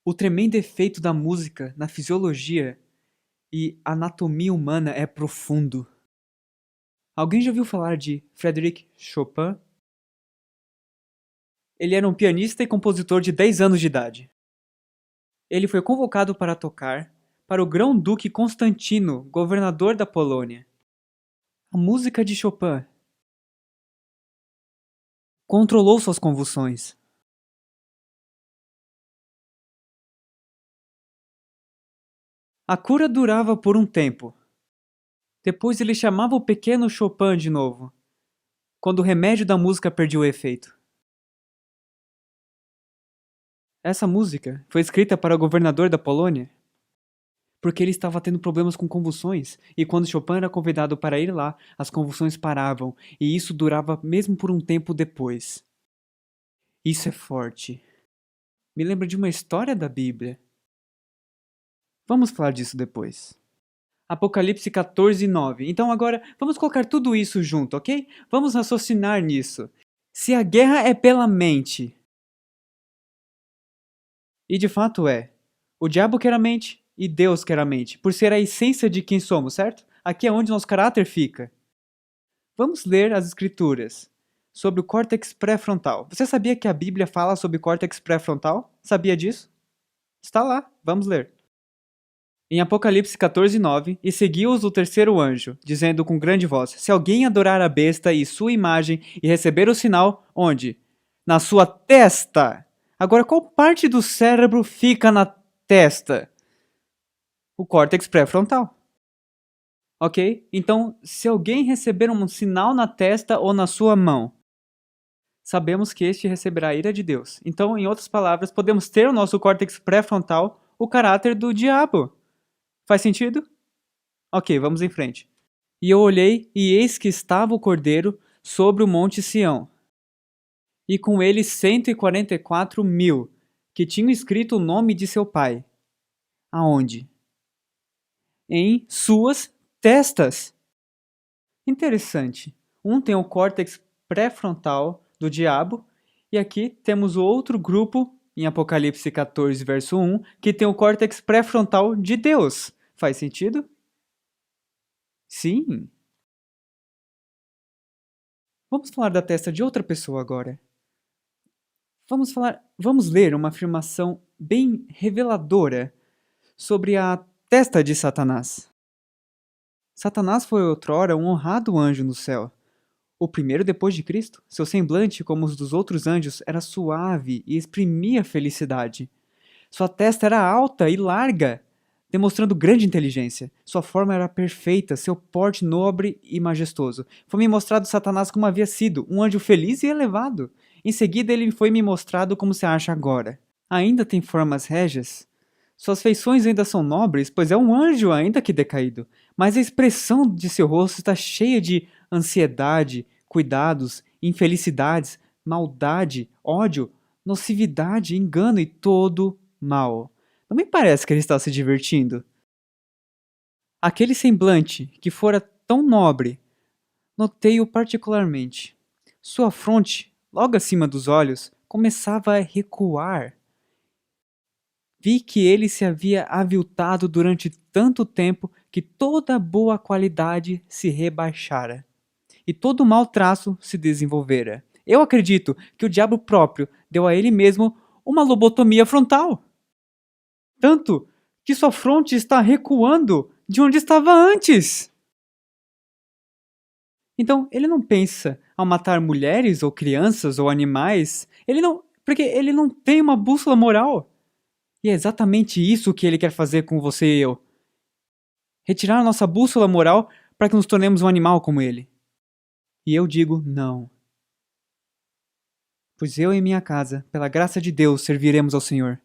O tremendo efeito da música na fisiologia e anatomia humana é profundo. Alguém já ouviu falar de Frédéric Chopin? Ele era um pianista e compositor de 10 anos de idade. Ele foi convocado para tocar para o Grão-Duque Constantino, governador da Polônia. A música de Chopin controlou suas convulsões. A cura durava por um tempo. Depois ele chamava o pequeno Chopin de novo, quando o remédio da música perdia o efeito. Essa música foi escrita para o governador da Polônia porque ele estava tendo problemas com convulsões, e quando Chopin era convidado para ir lá, as convulsões paravam, e isso durava mesmo por um tempo depois. Isso é forte. Me lembra de uma história da Bíblia. Vamos falar disso depois. Apocalipse 14:9. Então agora, vamos colocar tudo isso junto, ok? Vamos raciocinar nisso. Se a guerra é pela mente, e de fato é, o diabo quer a mente, e Deus quer a mente, por ser a essência de quem somos, certo? Aqui é onde nosso caráter fica. Vamos ler as escrituras. sobre o córtex pré-frontal. Você sabia que a Bíblia fala sobre córtex pré-frontal? Sabia disso? Está lá, vamos ler. Em Apocalipse 14:9, e seguiu-os o terceiro anjo, dizendo com grande voz: Se alguém adorar a besta e sua imagem e receber o sinal, onde? Na sua testa. Agora, qual parte do cérebro fica na testa? O córtex pré-frontal. Ok? Então, se alguém receber um sinal na testa ou na sua mão, sabemos que este receberá a ira de Deus. Então, em outras palavras, podemos ter o nosso córtex pré-frontal o caráter do diabo. Faz sentido? Ok, vamos em frente. E eu olhei, e eis que estava o Cordeiro sobre o monte Sião, e com ele 144.000, que tinham escrito o nome de seu pai. Aonde? Em suas testas. Interessante. Um tem o córtex pré-frontal do diabo, e aqui temos o outro grupo, em Apocalipse 14, verso 1, que tem o córtex pré-frontal de Deus. Faz sentido? Sim. Vamos falar da testa de outra pessoa agora. Vamos ler uma afirmação bem reveladora sobre a testa de Satanás. Satanás foi outrora um honrado anjo no céu, o primeiro depois de Cristo. Seu semblante, como os dos outros anjos, era suave e exprimia felicidade. Sua testa era alta e larga, demonstrando grande inteligência. Sua forma era perfeita, seu porte nobre e majestoso. Foi-me mostrado Satanás como havia sido, um anjo feliz e elevado. Em seguida ele foi-me mostrado como se acha agora. Ainda tem formas régias. Suas feições ainda são nobres, pois é um anjo ainda que decaído. Mas a expressão de seu rosto está cheia de ansiedade, cuidados, infelicidades, maldade, ódio, nocividade, engano e todo mal. Não me parece que ele está se divertindo. Aquele semblante que fora tão nobre, notei-o particularmente. Sua fronte, logo acima dos olhos, começava a recuar. Vi que ele se havia aviltado durante tanto tempo que toda boa qualidade se rebaixara, e todo mau traço se desenvolvera. Eu acredito que o diabo próprio deu a ele mesmo uma lobotomia frontal. Tanto que sua fronte está recuando de onde estava antes. Então, ele não pensa ao matar mulheres ou crianças ou animais, porque ele não tem uma bússola moral. E é exatamente isso que ele quer fazer com você e eu. Retirar a nossa bússola moral para que nos tornemos um animal como ele. E eu digo não. Pois eu e minha casa, pela graça de Deus, serviremos ao Senhor.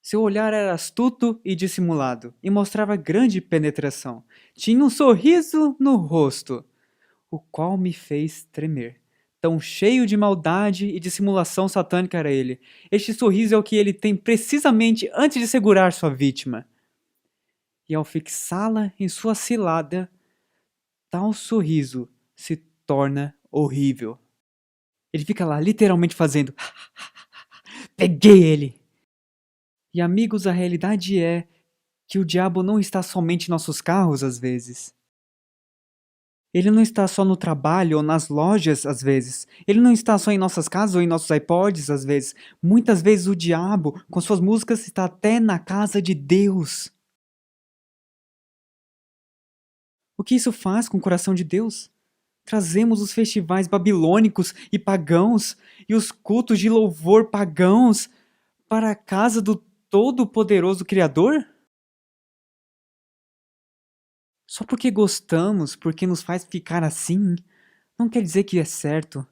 Seu olhar era astuto e dissimulado, e mostrava grande penetração. Tinha um sorriso no rosto, o qual me fez tremer. Tão cheio de maldade e dissimulação satânica era ele. Este sorriso é o que ele tem precisamente antes de segurar sua vítima. E ao fixá-la em sua cilada, tal sorriso se torna horrível. Ele fica lá literalmente fazendo peguei ele! E amigos, a realidade é que o diabo não está somente em nossos carros às vezes. Ele não está só no trabalho ou nas lojas às vezes. Ele não está só em nossas casas ou em nossos iPods às vezes. Muitas vezes o diabo, com suas músicas, está até na casa de Deus. O que isso faz com o coração de Deus? Trazemos os festivais babilônicos e pagãos e os cultos de louvor pagãos para a casa do Todo-Poderoso Criador? Só porque gostamos, porque nos faz ficar assim, não quer dizer que é certo.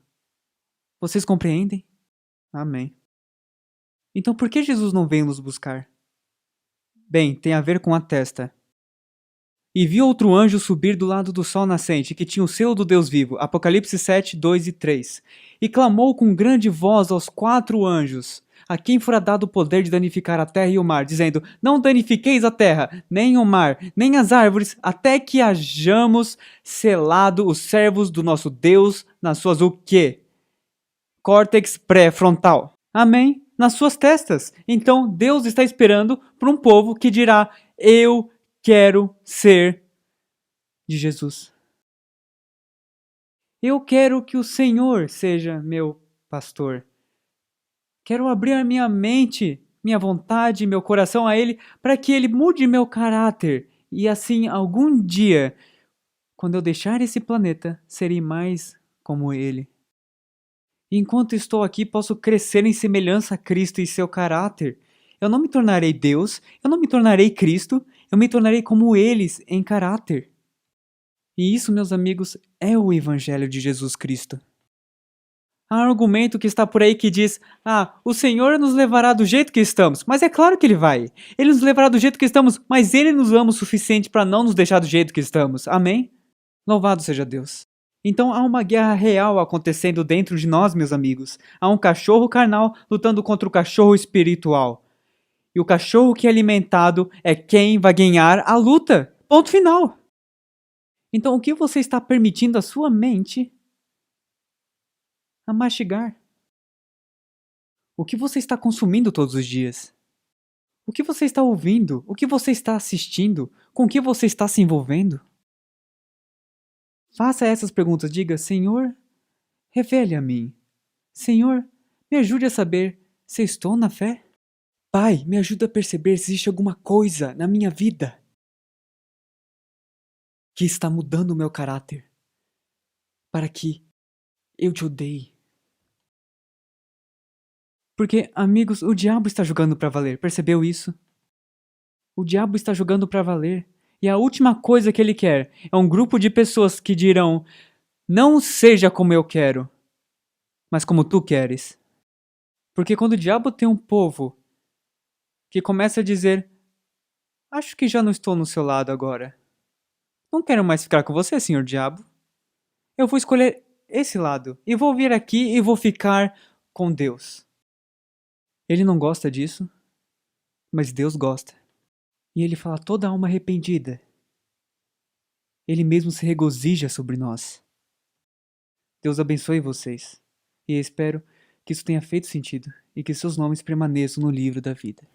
Vocês compreendem? Amém. Então por que Jesus não veio nos buscar? Bem, tem a ver com a testa. E vi outro anjo subir do lado do sol nascente, que tinha o selo do Deus vivo. Apocalipse 7, 2 e 3. E clamou com grande voz aos 4 anjos, a quem fora dado o poder de danificar a terra e o mar, dizendo: Não danifiqueis a terra, nem o mar, nem as árvores, até que hajamos selado os servos do nosso Deus nas suas o quê? Córtex pré-frontal. Amém? Nas suas testas. Então Deus está esperando por um povo que dirá: Eu quero ser de Jesus. Eu quero que o Senhor seja meu pastor. Quero abrir a minha mente, minha vontade, meu coração a Ele, para que Ele mude meu caráter. E assim, algum dia, quando eu deixar esse planeta, serei mais como Ele. Enquanto estou aqui, posso crescer em semelhança a Cristo e seu caráter. Eu não me tornarei Deus, eu não me tornarei Cristo, eu me tornarei como eles em caráter. E isso, meus amigos, é o Evangelho de Jesus Cristo. Há um argumento que está por aí que diz: o Senhor nos levará do jeito que estamos. Mas é claro que Ele vai. Ele nos levará do jeito que estamos, mas Ele nos ama o suficiente para não nos deixar do jeito que estamos. Amém? Louvado seja Deus. Então há uma guerra real acontecendo dentro de nós, meus amigos. Há um cachorro carnal lutando contra o cachorro espiritual. E o cachorro que é alimentado é quem vai ganhar a luta. Ponto final. Então o que você está permitindo a sua mente a mastigar? O que você está consumindo todos os dias? O que você está ouvindo? O que você está assistindo? Com o que você está se envolvendo? Faça essas perguntas. Diga: Senhor, revele a mim. Senhor, me ajude a saber se estou na fé. Pai, me ajuda a perceber se existe alguma coisa na minha vida que está mudando o meu caráter para que eu te odeie. Porque, amigos, o diabo está jogando para valer. Percebeu isso? O diabo está jogando para valer. E a última coisa que ele quer é um grupo de pessoas que dirão: não seja como eu quero, mas como tu queres. Porque quando o diabo tem um povo que começa a dizer: acho que já não estou no seu lado agora. Não quero mais ficar com você, senhor diabo. Eu vou escolher esse lado. E vou vir aqui e vou ficar com Deus. Ele não gosta disso, mas Deus gosta. E ele fala: toda alma arrependida. Ele mesmo se regozija sobre nós. Deus abençoe vocês. E espero que isso tenha feito sentido e que seus nomes permaneçam no livro da vida.